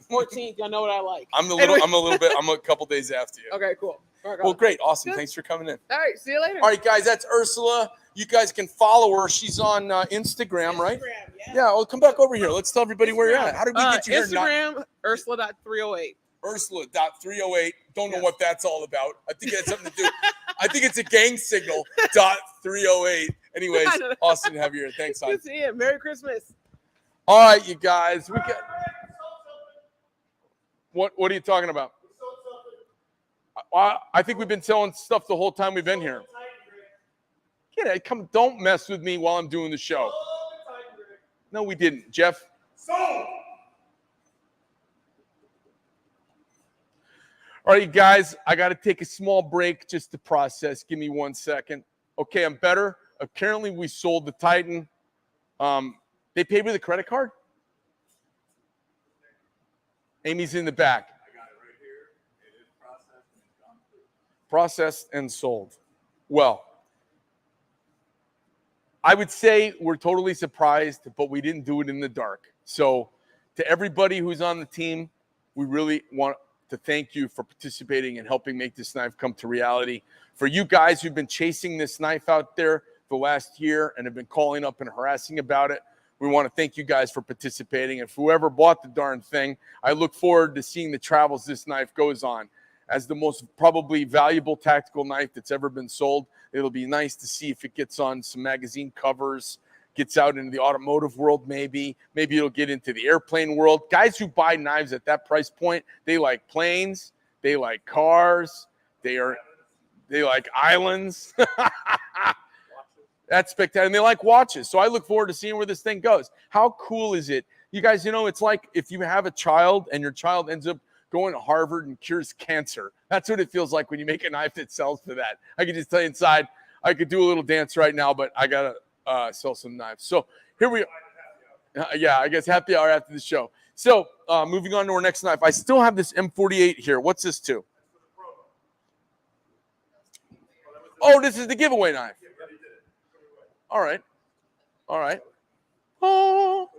14th, y'all know what I like. I'm a couple days after you. Okay, cool. Well, great. Awesome. Thanks for coming in. All right, see you later. All right, guys, that's Ursula. You guys can follow her. She's on Instagram, right? Yeah, well, come back over here. Let's tell everybody where you're at. How did we get you here? Instagram, Ursula.308. Ursula.308. Don't know what that's all about. I think it has something to do. I think it's a gang signal. .308. Anyways, awesome to have you here. Thanks, son. Good to see you. Merry Christmas. All right, you guys. We got. What are you talking about? I think we've been selling stuff the whole time we've been here. Get it. Come, don't mess with me while I'm doing the show. No, we didn't, Jeff. All right, you guys, I got to take a small break just to process. Give me 1 second. Okay, I'm better. Apparently, we sold the Titan. They paid with a credit card? Amy's in the back. I got it right here. It is processed and it's gone through. Processed and sold. Well, I would say we're totally surprised, but we didn't do it in the dark. So to everybody who's on the team, we really want to thank you for participating and helping make this knife come to reality. For you guys who've been chasing this knife out there the last year and have been calling up and harassing about it, we want to thank you guys for participating. And for whoever bought the darn thing, I look forward to seeing the travels this knife goes on. As the most probably valuable tactical knife that's ever been sold, it'll be nice to see if it gets on some magazine covers, gets out into the automotive world maybe. Maybe it'll get into the airplane world. Guys who buy knives at that price point, they like planes, they like cars, they like islands. That's spectacular. And they like watches. So I look forward to seeing where this thing goes. How cool is it? You guys, it's like if you have a child and your child ends up going to Harvard and cures cancer. That's what it feels like when you make a knife that sells for that. I can just tell you inside, I could do a little dance right now, but I got to sell some knives. So here we are. Yeah, I guess happy hour after the show. So moving on to our next knife. I still have this M48 here. What's this to? Oh, this is the giveaway knife. All right. Oh.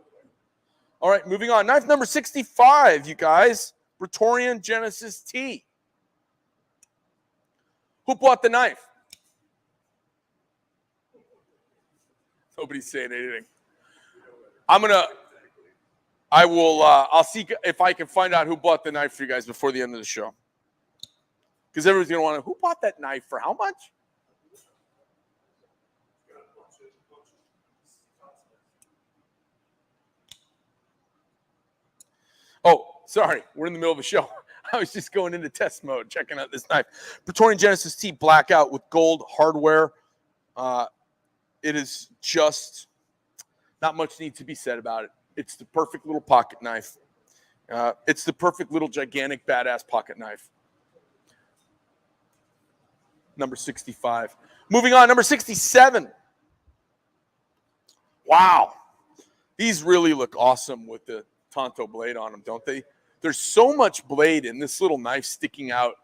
All right, moving on. Knife number 65, you guys. Praetorian Genesis Tie. Who bought the knife? Nobody's saying anything. I'll see if I can find out who bought the knife for you guys before the end of the show. Because everyone's going to want to, who bought that knife for how much? Oh, sorry. We're in the middle of a show. I was just going into test mode, checking out this knife. Praetorian Genesis T blackout with gold hardware. It is just not much needs to be said about it. It's the perfect little pocket knife. It's the perfect little gigantic badass pocket knife. Number 65. Moving on, number 67. Wow. These really look awesome with the Tonto blade on them, don't they? There's so much blade in this little knife sticking out.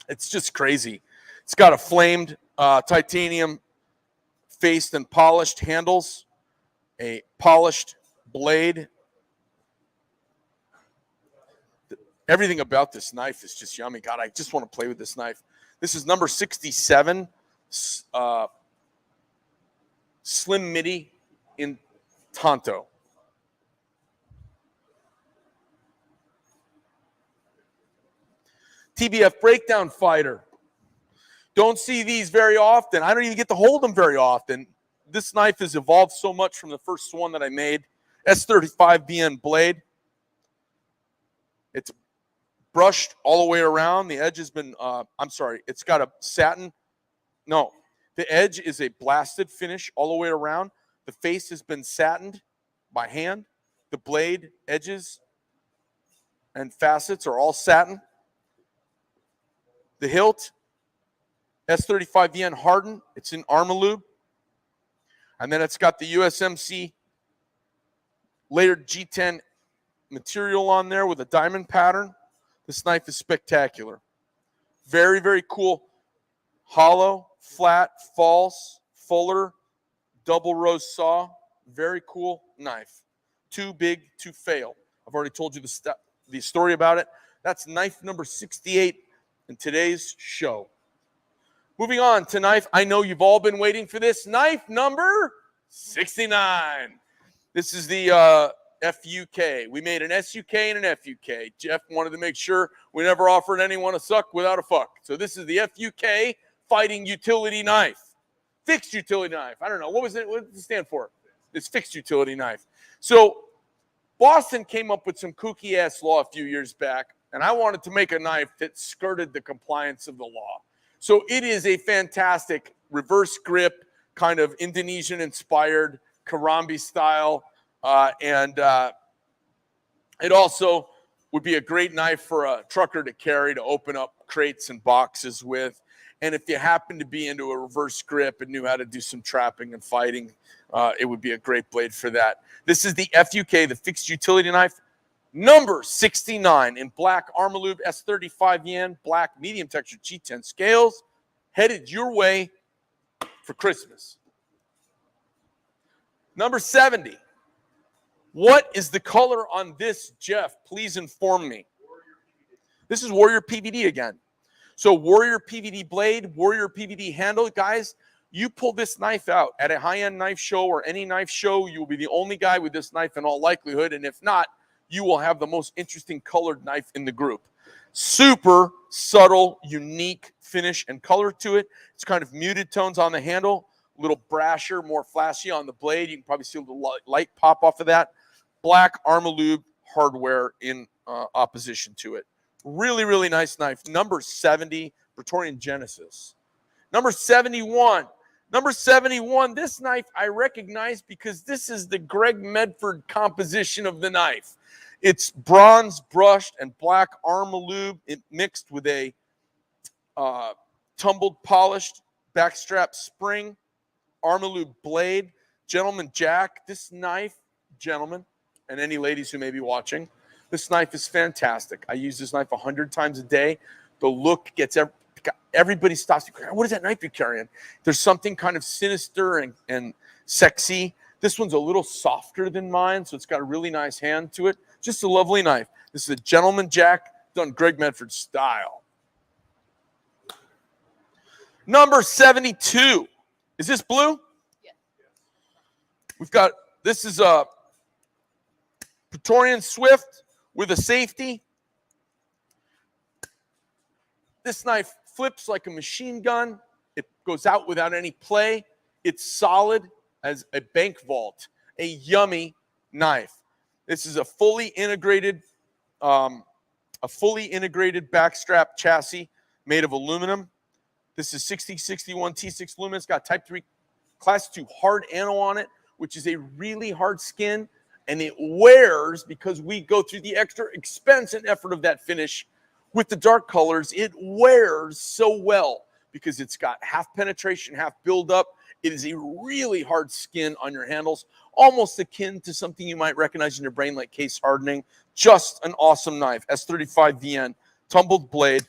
It's just crazy. It's got a flamed titanium faced and polished handles, a polished blade. Everything about this knife is just yummy. God, I just want to play with this knife. This is number 67, Slim Midi in Tonto. TBF Breakdown Fighter. Don't see these very often. I don't even get to hold them very often. This knife has evolved so much from the first one that I made. S35BN blade. It's brushed all the way around. The edge has been, it's got a satin. No, the edge is a blasted finish all the way around. The face has been satined by hand. The blade edges and facets are all satin. The hilt, S35VN hardened. It's in Arma Lube. And then it's got the USMC layered G10 material on there with a diamond pattern. This knife is spectacular. Very, very cool. Hollow, flat, false, fuller, double rose saw. Very cool knife. Too big to fail. I've already told you the story about it. That's knife number 68 in today's show. Moving on to knife. I know you've all been waiting for this. Knife number 69. This is the FUK. We made an SUK and an FUK. Jeff wanted to make sure we never offered anyone a suck without a fuck. So this is the FUK fighting utility knife. Fixed utility knife. I don't know. What did it stand for? It's fixed utility knife. So Boston came up with some kooky ass law a few years back, and I wanted to make a knife that skirted the compliance of the law. So it is a fantastic reverse grip, kind of Indonesian-inspired Karambi style, and it also would be a great knife for a trucker to carry to open up crates and boxes with. And if you happen to be into a reverse grip and knew how to do some trapping and fighting, it would be a great blade for that. This is the FUK, the fixed utility knife, number 69 in black Arma Lube S35 yen, black medium texture G10 scales, headed your way for Christmas. Number 70. What is the color on this, Jeff? Please inform me. This is Warrior PVD again. So Warrior PVD blade, Warrior PVD handle. Guys, you pull this knife out at a high-end knife show or any knife show, you will be the only guy with this knife in all likelihood. And if not, you will have the most interesting colored knife in the group. Super subtle, unique finish and color to it. It's kind of muted tones on the handle, a little brasher, more flashy on the blade. You can probably see a little light pop off of that. Black Arma Lube hardware in opposition to it. Really, really nice knife. Number 70, Praetorian Genesis. Number 71. Number 71, this knife I recognize because this is the Greg Medford composition of the knife. It's bronze brushed and black Arma Lube. It mixed with a tumbled polished backstrap spring, Arma Lube blade. Gentleman Jack, this knife, gentlemen, and any ladies who may be watching, this knife is fantastic. I use this knife 100 times a day. The look gets everybody stops. What is that knife you're carrying? There's something kind of sinister and sexy. This one's a little softer than mine, so it's got a really nice hand to it. Just a lovely knife. This is a Gentleman Jack done Greg Medford style. Number 72. Is this blue? Yeah. We've got, this is a Praetorian Swift with a safety. This knife flips like a machine gun. It goes out without any play. It's solid as a bank vault. A yummy knife. This is a fully integrated backstrap chassis made of aluminum. This is 6061 T6 aluminum. It's got Type 3 Class 2 hard ano on it, which is a really hard skin, and it wears, because we go through the extra expense and effort of that finish with the dark colors, it wears so well because it's got half penetration, half buildup. It is a really hard skin on your handles, almost akin to something you might recognize in your brain like case hardening. Just an awesome knife. S35 VN, tumbled blade,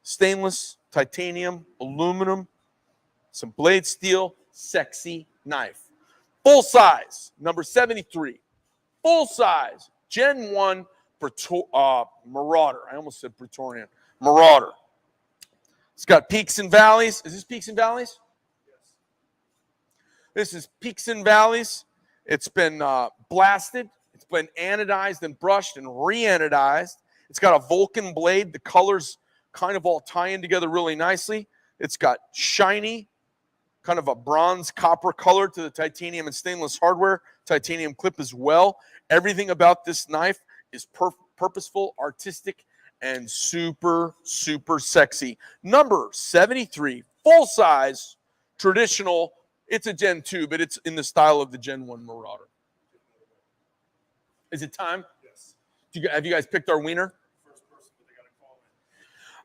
stainless, titanium, aluminum, some blade steel, sexy knife. Full size, number 73. Full size, Gen 1 Marauder. I almost said Praetorian. Marauder. It's got peaks and valleys. Is this peaks and valleys? Yes. This is peaks and valleys. It's been blasted. It's been anodized and brushed and re-anodized. It's got a Vulcan blade. The colors kind of all tie in together really nicely. It's got shiny, kind of a bronze copper color to the titanium and stainless hardware. Titanium clip as well. Everything about this knife is purposeful, artistic, and super, super sexy. Number 73, full size, traditional. It's a Gen 2, but it's in the style of the Gen 1 Marauder. Is it time? Yes. Have you guys picked our wiener? First person, but they got to call in.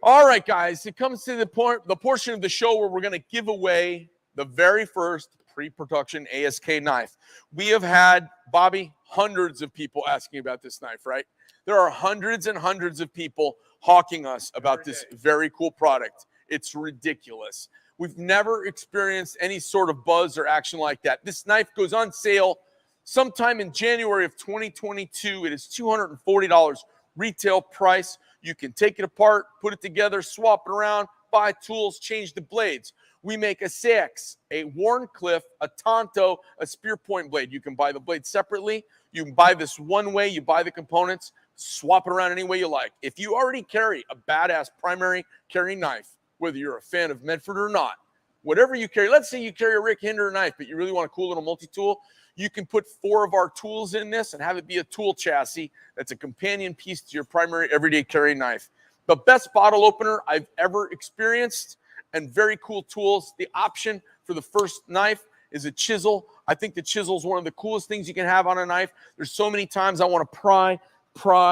All right, guys. It comes to the portion of the show where we're going to give away the very first pre-production ASK knife. We have had, Bobby, hundreds of people asking about this knife, right? There are hundreds and hundreds of people hawking us about this very cool product. It's ridiculous. We've never experienced any sort of buzz or action like that. This knife goes on sale sometime in January of 2022. It is $240 retail price. You can take it apart, put it together, swap it around, buy tools, change the blades. We make a Six, a Warncliffe, a Tonto, a spear point blade. You can buy the blade separately. You can buy this one way. You buy the components, swap it around any way you like. If you already carry a badass primary carrying knife, whether you're a fan of Medford or not, whatever you carry, let's say you carry a Rick Hinder knife, but you really want a cool little multi-tool, you can put 4 of our tools in this and have it be a tool chassis that's a companion piece to your primary everyday carrying knife. The best bottle opener I've ever experienced, and very cool tools. The option for the first knife is a chisel. I think the chisel is one of the coolest things you can have on a knife. There's so many times I want to pry,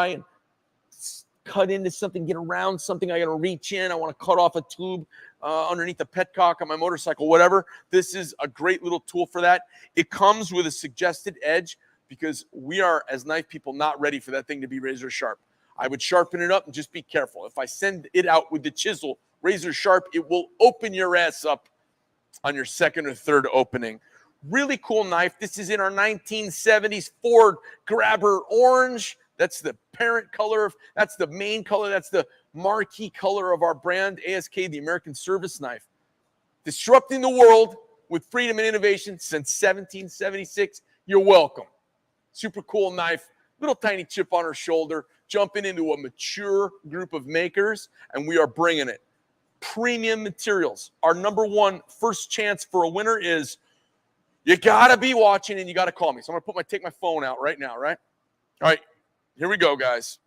and cut into something, get around something. I got to reach in. I want to cut off a tube underneath the petcock on my motorcycle, whatever. This is a great little tool for that. It comes with a suggested edge because we are, as knife people, not ready for that thing to be razor sharp. I would sharpen it up and just be careful. If I send it out with the chisel razor sharp, it will open your ass up on your second or third opening. Really cool knife. This is in our 1970s Ford Grabber Orange. That's the parent color. That's the main color. That's the marquee color of our brand, ASK, the American Service Knife. Disrupting the world with freedom and innovation since 1776. You're welcome. Super cool knife. Little tiny chip on her shoulder. Jumping into a mature group of makers, and we are bringing it. Premium materials. Our number one first chance for a winner is you got to be watching and you got to call me. So I'm going to take my phone out right now, right? All right. Here we go, guys.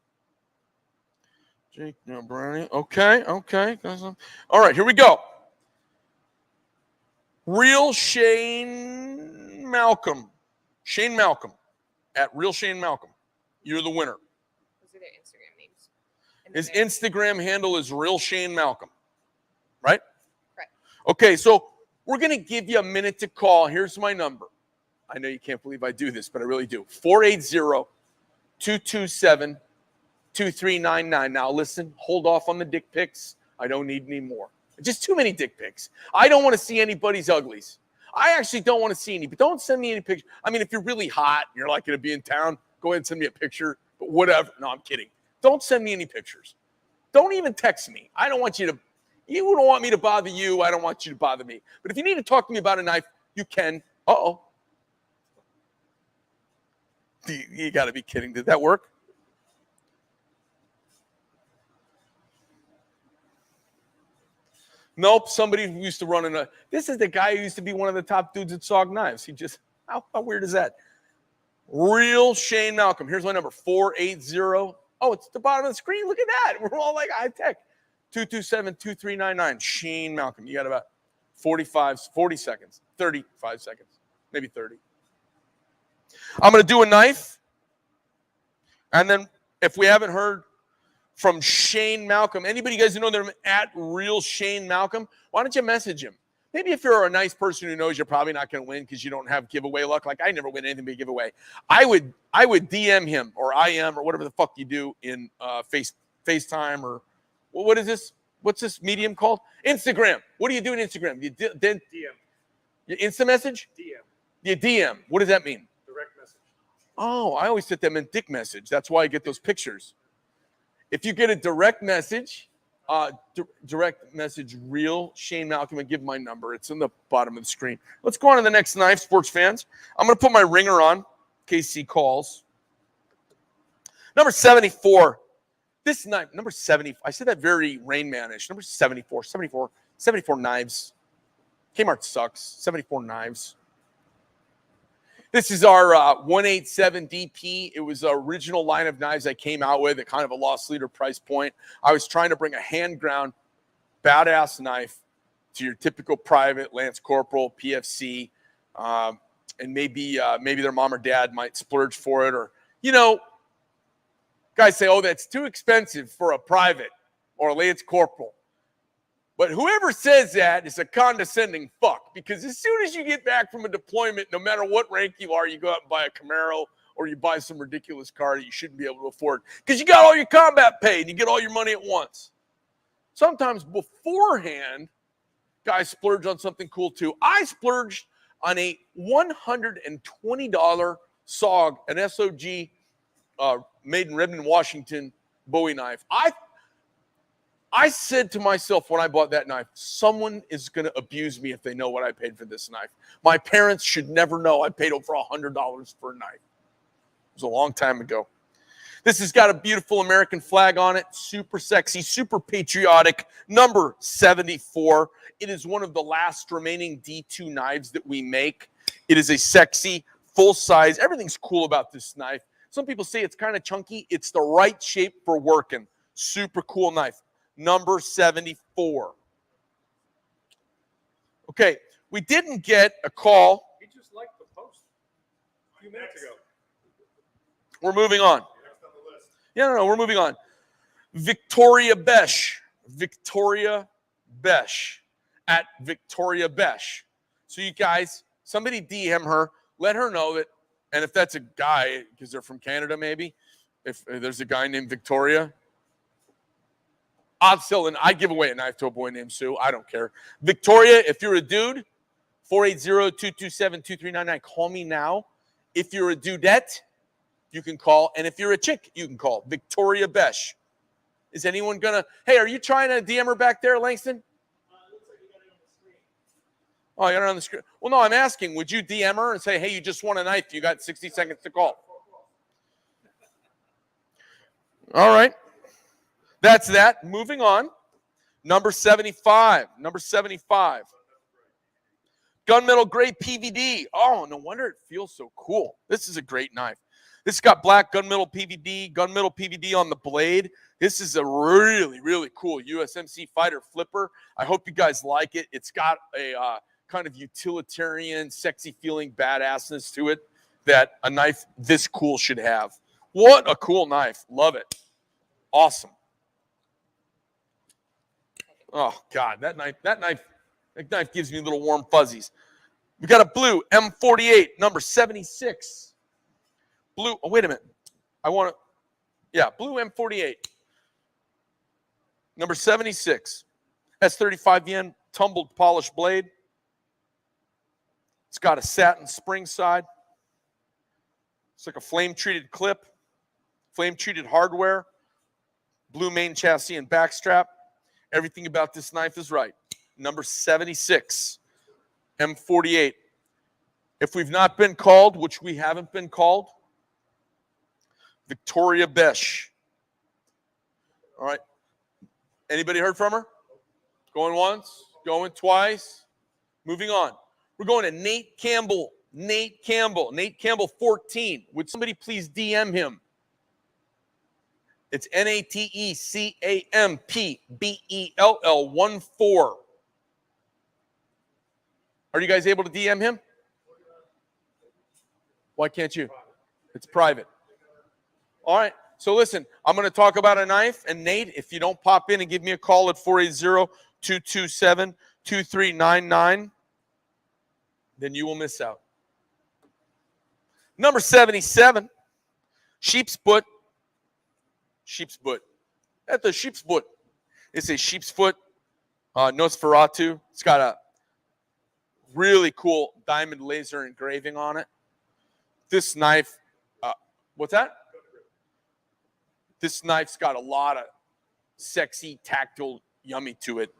Jake, no, Brownie. Okay. All right, here we go. Real Shane Malcolm. Shane Malcolm at Real Shane Malcolm. You're the winner. Those are their Instagram names. His Instagram handle is Real Shane Malcolm. Right? Right. Okay, so we're going to give you a minute to call. Here's my number. I know you can't believe I do this, but I really do. 480-227-2399. Now listen, hold off on the dick pics. I don't need any more. Just too many dick pics. I don't want to see anybody's uglies. I actually don't want to see any, but don't send me any pictures. I mean, if you're really hot, you're like going to be in town, go ahead and send me a picture, but whatever. No, I'm kidding. Don't send me any pictures. Don't even text me. I don't want you to. You don't want me to bother you. I don't want you to bother me. But if you need to talk to me about a knife, you can. Uh-oh. You got to be kidding. Did that work? Nope, somebody who used to run in a. This is the guy who used to be one of the top dudes at SOG Knives. He just, how weird is that? Real Shane Malcolm. Here's my number, 480. Oh, it's the bottom of the screen. Look at that. We're all like high tech. 227-2399. Shane Malcolm. You got about 40 seconds, 35 seconds, maybe 30. I'm going to do a knife. And then if we haven't heard from Shane Malcolm, anybody you guys who know them at Real Shane Malcolm, why don't you message him? Maybe if you're a nice person who knows you're probably not going to win because you don't have giveaway luck. Like I never win anything but giveaway. I would DM him or IM or whatever the fuck you do in FaceTime or what is this? What's this medium called? Instagram. What do you do in Instagram? You then DM. You Insta message? DM. You DM. What does that mean? Direct message. Oh, I always set them in dick message. That's why I get those pictures. If you get a direct message, Real Shane Malcolm, and give my number. It's in the bottom of the screen. Let's go on to the next knife, sports fans. I'm going to put my ringer on in case he calls. Number 74. This knife, number 70. I said that very Rain Man-ish. Number 74 knives. Kmart sucks. 74 knives. This is our 187 DP. It was the original line of knives I came out with at kind of a loss leader price point. I was trying to bring a hand ground, badass knife to your typical private, Lance Corporal, PFC, and maybe their mom or dad might splurge for it. Or, guys say, oh, that's too expensive for a private or a Lance Corporal. But whoever says that is a condescending fuck, because as soon as you get back from a deployment, no matter what rank you are, you go out and buy a Camaro or you buy some ridiculous car that you shouldn't be able to afford because you got all your combat paid and you get all your money at once. Sometimes beforehand, guys splurge on something cool too. I splurged on a $120 SOG, an SOG made in Redmond, Washington Bowie knife. I said to myself when I bought that knife, someone is going to abuse me if they know what I paid for this knife. My parents should never know I paid over $100 for a knife. It was a long time ago. This has got a beautiful American flag on it. Super sexy, super patriotic. Number 74. It is one of the last remaining D2 knives that we make. It is a sexy, full size. Everything's cool about this knife. Some people say it's kind of chunky. It's the right shape for working. Super cool knife. Number 74. Okay, we didn't get a call. He just liked the post a few minutes ago. We're moving on. Next on the list. No, we're moving on. Victoria Besh at Victoria Besh. So you guys, somebody DM her, let her know that, and if that's a guy, because they're from Canada maybe, if there's a guy named Victoria, I'd give away a knife to a boy named Sue. I don't care. Victoria, if you're a dude, 480-227-2399. Call me now. If you're a dudette, you can call. And if you're a chick, you can call. Victoria Besh. Is anyone going to... Hey, are you trying to DM her back there, Langston? Looks like you got it on the screen. Oh, I got her on the screen. Well, no, I'm asking. Would you DM her and say, hey, you just won a knife. You got 60 seconds to call. All right. That's that. Moving on. Number 75. Gunmetal gray PVD. Oh, no wonder it feels so cool. This is a great knife. This has got black gunmetal PVD on the blade. This is a really, really cool USMC fighter flipper. I hope you guys like it. It's got a kind of utilitarian, sexy feeling badassness to it that a knife this cool should have. What a cool knife. Love it. Awesome. Oh, God, that knife gives me little warm fuzzies. We got a blue M48, number 76. Blue, oh, wait a minute. Blue M48, number 76. S35 yen, tumbled polished blade. It's got a satin spring side. It's like a flame-treated clip, flame-treated hardware, blue main chassis and backstrap. Everything about this knife is right. Number 76, M48. If we've not been called, which we haven't been called, Victoria Besh. All right. Anybody heard from her? Going once? Going twice. Moving on. We're going to Nate Campbell. Nate Campbell. Nate Campbell 14. Would somebody please DM him? It's NATECAMPBELL 14. Are you guys able to DM him? Why can't you? It's private. All right. So listen, I'm going to talk about a knife. And Nate, if you don't pop in and give me a call at 480-227-2399, then you will miss out. Number 77, sheep's foot. Sheep's foot. At the sheep's foot. It's a sheep's foot Nosferatu. It's got a really cool diamond laser engraving on it. This knife, what's that? This knife's got a lot of sexy, tactile, yummy to it.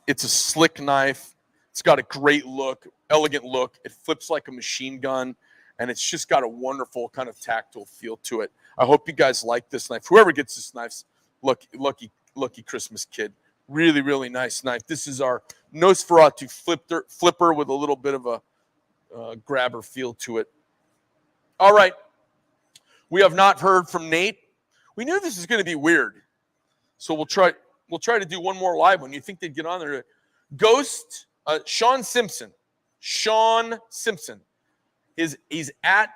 It's a slick knife. It's got a great look, elegant look. It flips like a machine gun, and it's just got a wonderful kind of tactile feel to it. I hope you guys like this knife. Whoever gets this knife's lucky Christmas kid. Really, really nice knife. This is our Nosferatu flipper with a little bit of a grabber feel to it. All right. We have not heard from Nate. We knew this was going to be weird, so we'll try to do one more live one. You think they'd get on there? Ghost, Sean Simpson. Sean Simpson. He's at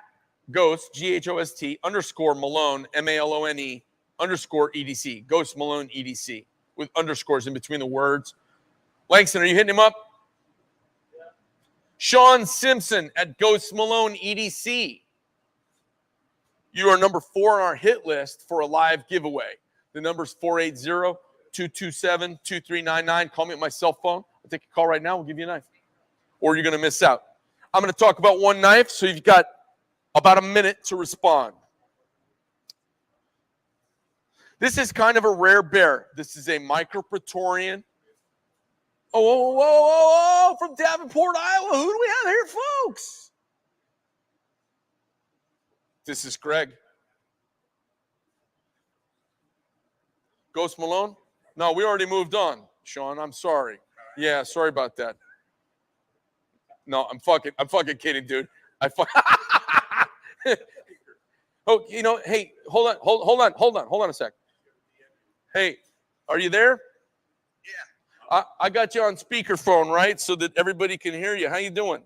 Ghost, GHOST, _ Malone, MALONE, _ EDC. Ghost Malone EDC with underscores in between the words. Langston, are you hitting him up? Yeah. Sean Simpson at Ghost Malone EDC. You are number 4 on our hit list for a live giveaway. The number is 480-227-2399. Call me at my cell phone. I'll take a call right now. We'll give you a knife. Or you're going to miss out. I'm going to talk about one knife, so you've got about a minute to respond. This is kind of a rare bear. This is a micro Praetorian. Oh, from Davenport, Iowa. Who do we have here, folks? This is Greg. Ghost Malone? No, we already moved on, Sean. I'm sorry. Yeah, sorry about that. No, I'm fucking kidding, dude. Oh, you know, hey, hold on a sec. Hey, are you there? Yeah. I got you on speakerphone, right? So that everybody can hear you. How you doing?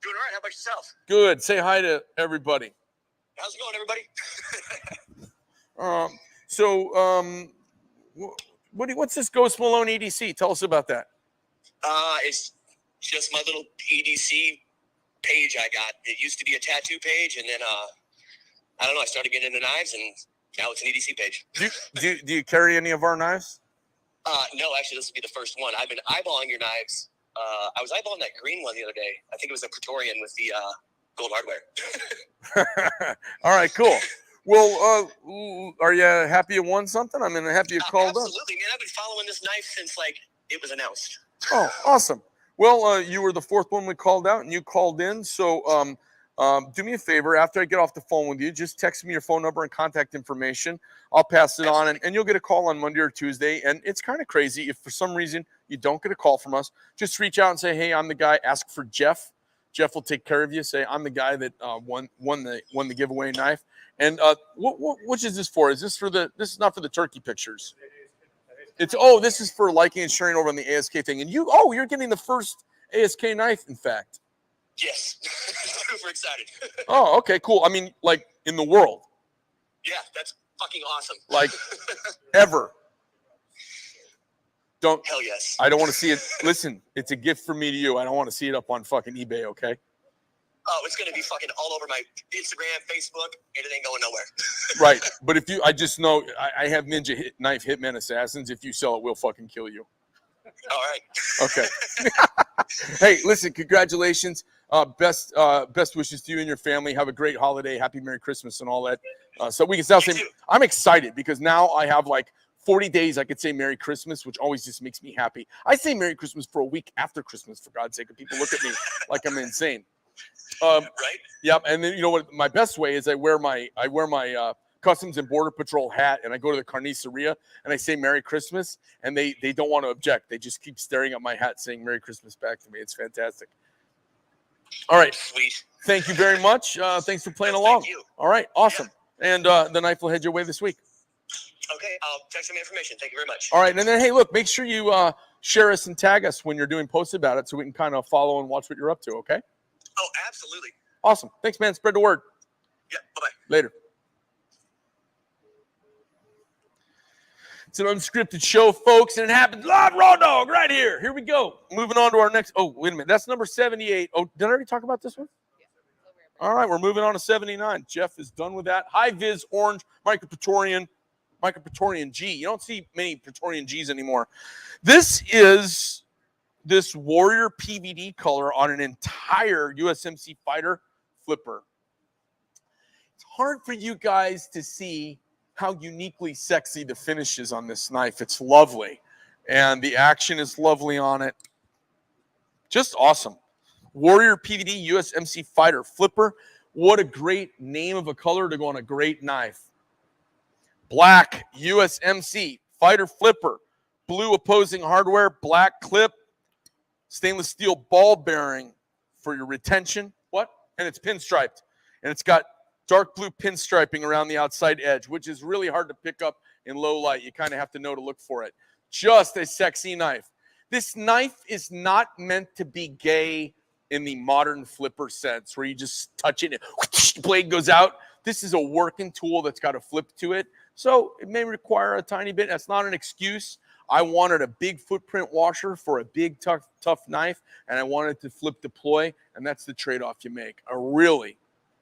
Doing all right. How about yourself? Good. Say hi to everybody. How's it going, everybody? What's this Ghost Malone EDC? Tell us about that. It's just my little EDC page I got. It used to be a tattoo page, and then I don't know. I started getting into knives, and now it's an EDC page. Do you carry any of our knives? No, actually, this will be the first one. I've been eyeballing your knives. I was eyeballing that green one the other day. I think it was a Praetorian with the gold hardware. All right, cool. Well, are you happy you won something? I mean, happy you called up. Absolutely, man. I've been following this knife since it was announced. Oh, awesome. Well, you were the 4th one we called out, and you called in. So do me a favor. After I get off the phone with you, just text me your phone number and contact information. I'll pass it on, and you'll get a call on Monday or Tuesday. And it's kind of crazy. If for some reason you don't get a call from us, just reach out and say, hey, I'm the guy. Ask for Jeff. Jeff will take care of you. Say, I'm the guy that won the giveaway knife. And which is this for? This is not for the turkey pictures. This is for liking and sharing over on the ASK thing. And you're getting the first ASK knife, in fact. Yes. Super excited. Oh, okay, cool. I mean, like in the world. Yeah, that's fucking awesome. Like ever. Hell yes. I don't want to see it. Listen, it's a gift from me to you. I don't want to see it up on fucking eBay, okay? Oh, it's going to be fucking all over my Instagram, Facebook, and it ain't going nowhere. Right. But I just know I have Ninja Knife Hitman Assassins. If you sell it, we'll fucking kill you. All right. Okay. Hey, listen, congratulations. Best wishes to you and your family. Have a great holiday. Happy Merry Christmas and all that. So we can now say, I'm excited because now I have like 40 days I could say Merry Christmas, which always just makes me happy. I say Merry Christmas for a week after Christmas, for God's sake, and people look at me like I'm insane. Right? Yep. And then you know what? My best way is I wear my Customs and Border Patrol hat, and I go to the carniceria and I say Merry Christmas, and they don't want to object. They just keep staring at my hat saying Merry Christmas back to me. It's fantastic. All right. Sweet. Thank you very much. Thanks for playing Yes, along. thank you. All right. Awesome. And the knife will head your way this week. Okay, I'll text some information. Thank you very much. All right. And then, hey, look, make sure you share us and tag us when you're doing posts about it so we can kind of follow and watch what you're up to, okay? Oh, absolutely. Awesome. Thanks, man. Spread the word. Yeah, bye-bye. Later. It's an unscripted show, folks, and it happens live, raw dog, right here. Here we go. Moving on to our next. Oh, wait a minute. That's number 78. Oh, did I already talk about this one? All right, we're moving on to 79. Jeff is done with that. High Vis Orange, Micro Praetorian G. You don't see many Praetorian Gs anymore. This is this Warrior PVD color on an entire USMC fighter flipper. It's hard for you guys to see how uniquely sexy the finish is on this knife. It's lovely, and the action is lovely on it. Just awesome. Warrior PVD USMC fighter flipper. What a great name of a color to go on a great knife. Black USMC fighter flipper. Blue opposing hardware, black clip, stainless steel ball bearing for your retention. What? And it's pinstriped. And it's got dark blue pinstriping around the outside edge, which is really hard to pick up in low light. You kind of have to know to look for it. Just a sexy knife. This knife is not meant to be gay in the modern flipper sense, where you just touch it and whoosh, the blade goes out. This is a working tool that's got a flip to it. So it may require a tiny bit. That's not an excuse. I wanted a big footprint washer for a big, tough knife, and I wanted to flip deploy, and that's the trade-off you make. A really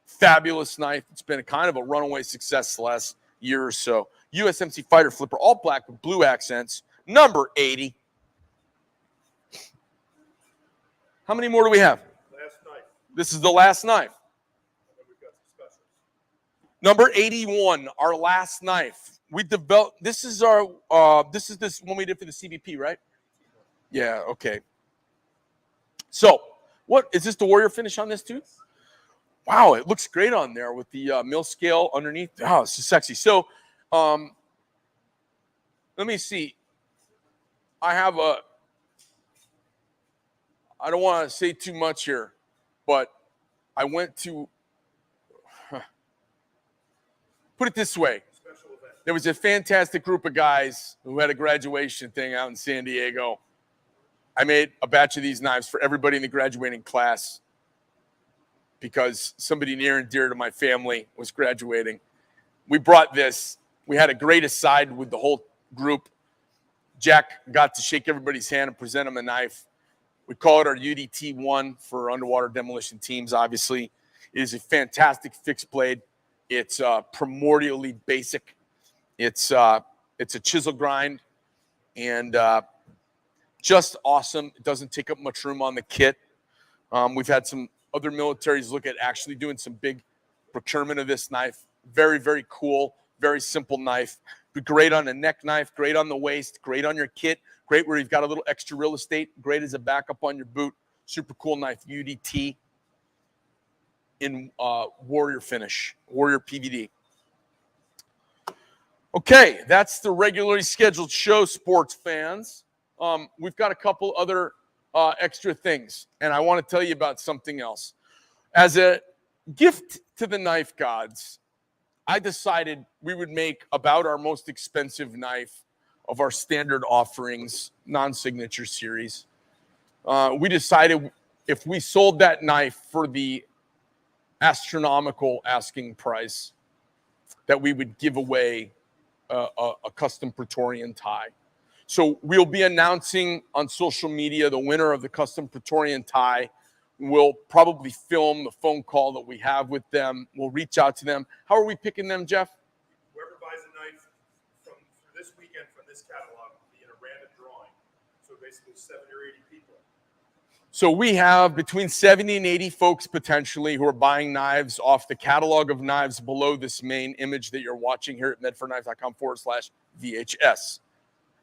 fabulous knife. It's been a kind of a runaway success the last year or so. USMC fighter flipper, all black with blue accents, number 80. How many more do we have? Last night. This is the last knife. And then we've got some specials. Number 81, our last knife. We developed, this is our, this is this one we did for the CBP, right? Yeah, okay. So, what, is this the Warrior finish on this too? Wow, it looks great on there with the mill scale underneath. Oh, this is sexy. So, let me see. I have a, I don't want to say too much here, but I went to, put it this way. There was a fantastic group of guys who had a graduation thing out in San Diego. I made a batch of these knives for everybody in the graduating class because somebody near and dear to my family was graduating. We brought this. We had a great aside with the whole group. Jack got to shake everybody's hand and present them a knife. We call it our UDT-1 for underwater demolition teams, obviously. It is a fantastic fixed blade. It's primordially basic. It's a chisel grind and just awesome. It doesn't take up much room on the kit. We've had some other militaries look at actually doing some big procurement of this knife. Very, very cool, very simple knife. But great on a neck knife, great on the waist, great on your kit, great where you've got a little extra real estate, great as a backup on your boot. Super cool knife, UDT in Warrior finish, Warrior PVD. Okay, that's the regularly scheduled show, sports fans. We've got a couple other extra things, and I want to tell you about something else. As a gift to the knife gods, I decided we would make about our most expensive knife of our standard offerings, non-signature series. We decided if we sold that knife for the astronomical asking price, that we would give away a custom Praetorian tie. So we'll be announcing on social media the winner of the custom Praetorian tie. We'll probably film the phone call that we have with them. We'll reach out to them. How are we picking them, Jeff? Whoever buys a knife from this weekend from this catalog will be in a random drawing. So basically 70 or 80 people. So we have between 70 and 80 folks potentially who are buying knives off the catalog of knives below this main image that you're watching here at medforknife.com/VHS.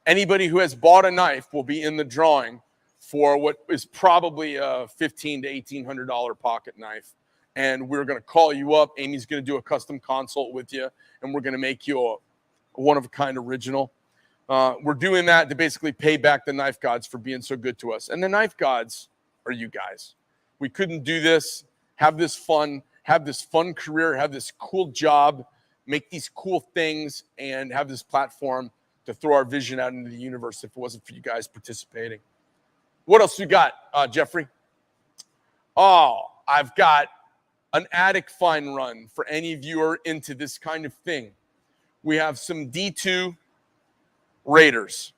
Anybody who has bought a knife will be in the drawing for what is probably a $1,500 to $1,800 pocket knife. and we're going to call you up. Amy's going to do a custom consult with you, and we're going to make you a one-of-a-kind original. We're doing that to basically pay back the knife gods for being so good to us. And the knife gods are you guys. We couldn't do this, have this fun career, have this cool job, make these cool things, and have this platform to throw our vision out into the universe if it wasn't for you guys participating. What else we got, Jeffrey? Oh, I've got an attic find run for any of you who are into this kind of thing. We have some D2 Raiders.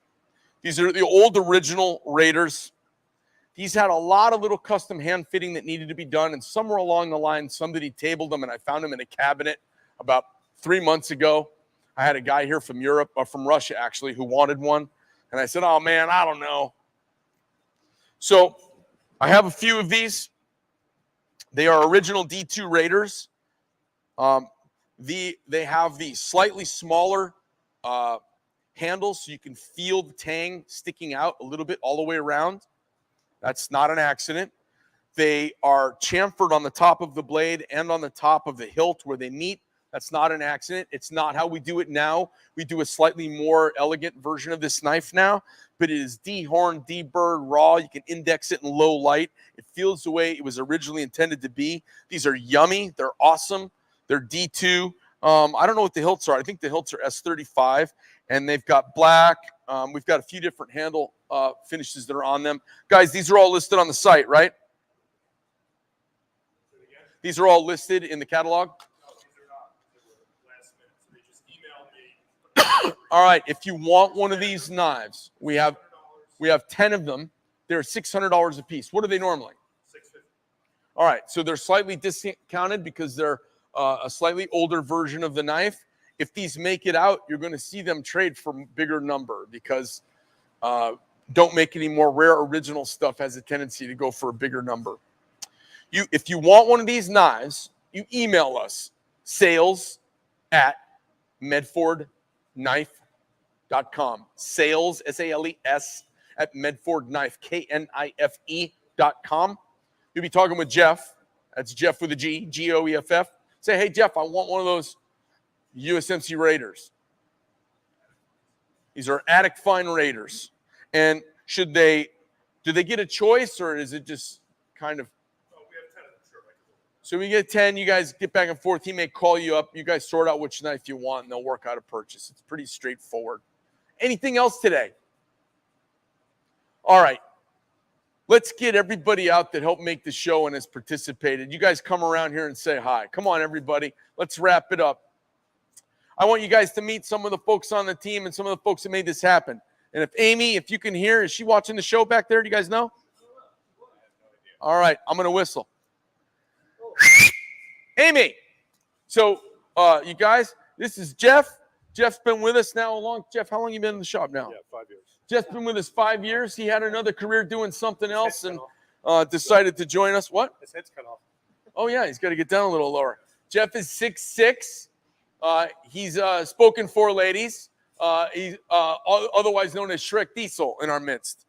These are the old original Raiders. These had a lot of little custom hand fitting that needed to be done, and somewhere along the line, somebody tabled them, and I found them in a cabinet about 3 months ago. I had a guy here from Europe, or from Russia actually, who wanted one, and I said, "Oh man, I don't know." So I have a few of these. They are original D2 Raiders. They have the slightly smaller handles, so you can feel the tang sticking out a little bit all the way around. That's not an accident. They are chamfered on the top of the blade and on the top of the hilt where they meet. That's not an accident. It's not how we do it now. We do a slightly more elegant version of this knife now, but it is D-horn, D-bird, raw. You can index it in low light. It feels the way it was originally intended to be. These are yummy. They're awesome. They're D2. I don't know what the hilts are. I think the hilts are S35, and they've got black. We've got a few different handle finishes that are on them. Guys, these are all listed on the site, right? These are all listed in the catalog? All right, if you want one of these knives, we have 10 of them. They're $600 a piece. What are they normally? $650. All right, so they're slightly discounted because they're a slightly older version of the knife. If these make it out, you're going to see them trade for a bigger number because don't make any more rare original stuff has a tendency to go for a bigger number. If you want one of these knives, you email us, sales@medfordknife.com. Sales, S-A-L-E-S, at medfordknife, K-N-I-F-E.com. You'll be talking with Jeff. That's Jeff with a G, G-O-E-F-F. Say, "Hey, Jeff, I want one of those USMC Raiders." These are attic fine Raiders. And do they get a choice, or is it just kind of? We have 10 of them, sure. So we get 10. You guys get back and forth. He may call you up. You guys sort out which knife you want, and they'll work out a purchase. It's pretty straightforward. Anything else today? All right. Let's get everybody out that helped make the show and has participated. You guys come around here and say hi. Come on, everybody. Let's wrap it up. I want you guys to meet some of the folks on the team and some of the folks that made this happen. And if Amy, if you can hear, is she watching the show back there? Do you guys know? All right, I'm going to whistle. Amy. So, you guys, this is Jeff. Jeff's been with us now Jeff, how long have you been in the shop now? Yeah, 5 years. Jeff's been with us 5 years. He had another career doing something else and decided to join us. What? His head's cut off. Oh, yeah, he's got to get down a little lower. Jeff is 6'6". He's spoken for ladies. He's otherwise known as Shrek Diesel in our midst.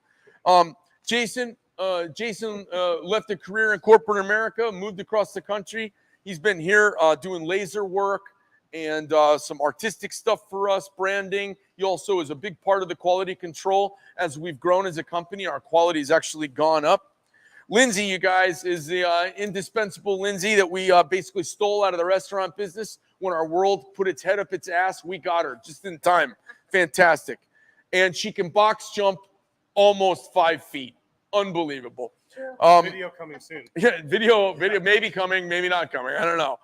Jason left a career in corporate America, moved across the country. He's been here doing laser work and some artistic stuff for us, branding. He also is a big part of the quality control. As we've grown as a company, our quality has actually gone up. Lindsay, you guys, is the indispensable Lindsay that we basically stole out of the restaurant business. When our world put its head up its ass, we got her just in time. Fantastic. And she can box jump almost 5 feet. Unbelievable. Video coming soon. Yeah, video maybe coming, maybe not coming. I don't know.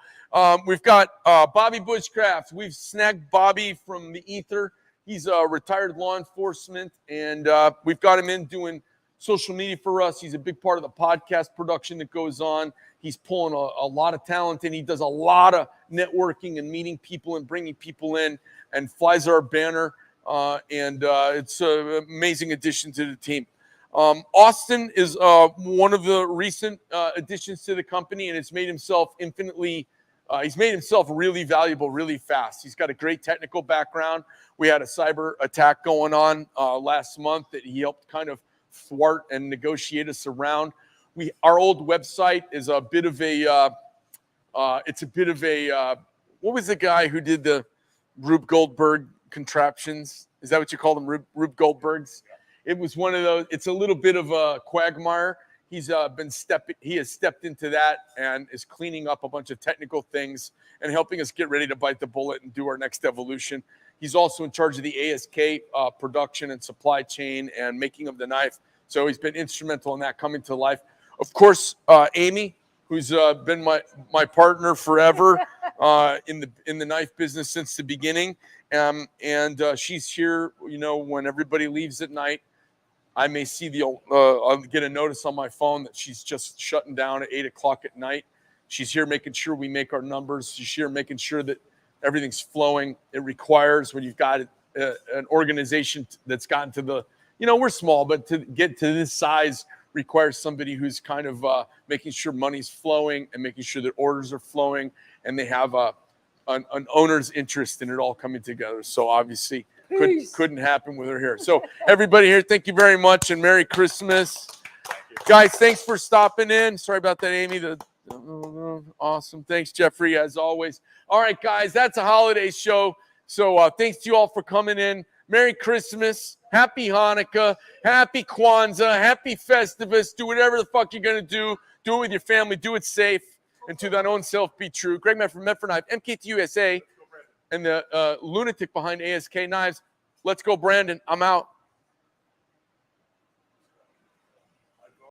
We've got Bobby Bushcraft. We've snagged Bobby from the ether. He's a retired law enforcement, and we've got him in doing social media for us. He's a big part of the podcast production that goes on. He's pulling a lot of talent in. He does a lot of networking and meeting people and bringing people in and flies our banner. It's an amazing addition to the team. Austin is one of the recent additions to the company, and it's made himself he's made himself really valuable really fast. He's got a great technical background. We had a cyber attack going on last month that he helped kind of thwart and negotiate us around. Our old website is a bit of a It's a bit of a what was the guy who did the Rube Goldberg contraptions? Is that what you call them, Rube Goldbergs? It was one of those. It's a little bit of a quagmire. He has stepped into that and is cleaning up a bunch of technical things and helping us get ready to bite the bullet and do our next evolution. He's also in charge of the ASK production and supply chain and making of the knife. So he's been instrumental in that coming to life. Of course, Amy, who's been my partner forever in the knife business since the beginning, and she's here. When everybody leaves at night, I may see I'll get a notice on my phone that she's just shutting down at 8 o'clock at night. She's here making sure we make our numbers. She's here making sure that everything's flowing. It requires, when you've got an organization that's gotten to the, we're small, but to get to this size requires somebody who's kind of making sure money's flowing and making sure that orders are flowing, and they have an owner's interest in it all coming together. So obviously couldn't happen with her here. So everybody here, thank you very much, and Merry Christmas. Guys, thanks for stopping in. Sorry about that, Amy. Awesome. Thanks, Jeffrey, as always. All right, guys, that's a holiday show. So thanks to you all for coming in. Merry Christmas. Happy Hanukkah. Happy Kwanzaa. Happy Festivus. Do whatever the fuck you're going to do. Do it with your family. Do it safe. And to thine own self be true. Greg Medford, Medford Knife, MKTUSA, and the lunatic behind ASK Knives. Let's go, Brandon. I'm out.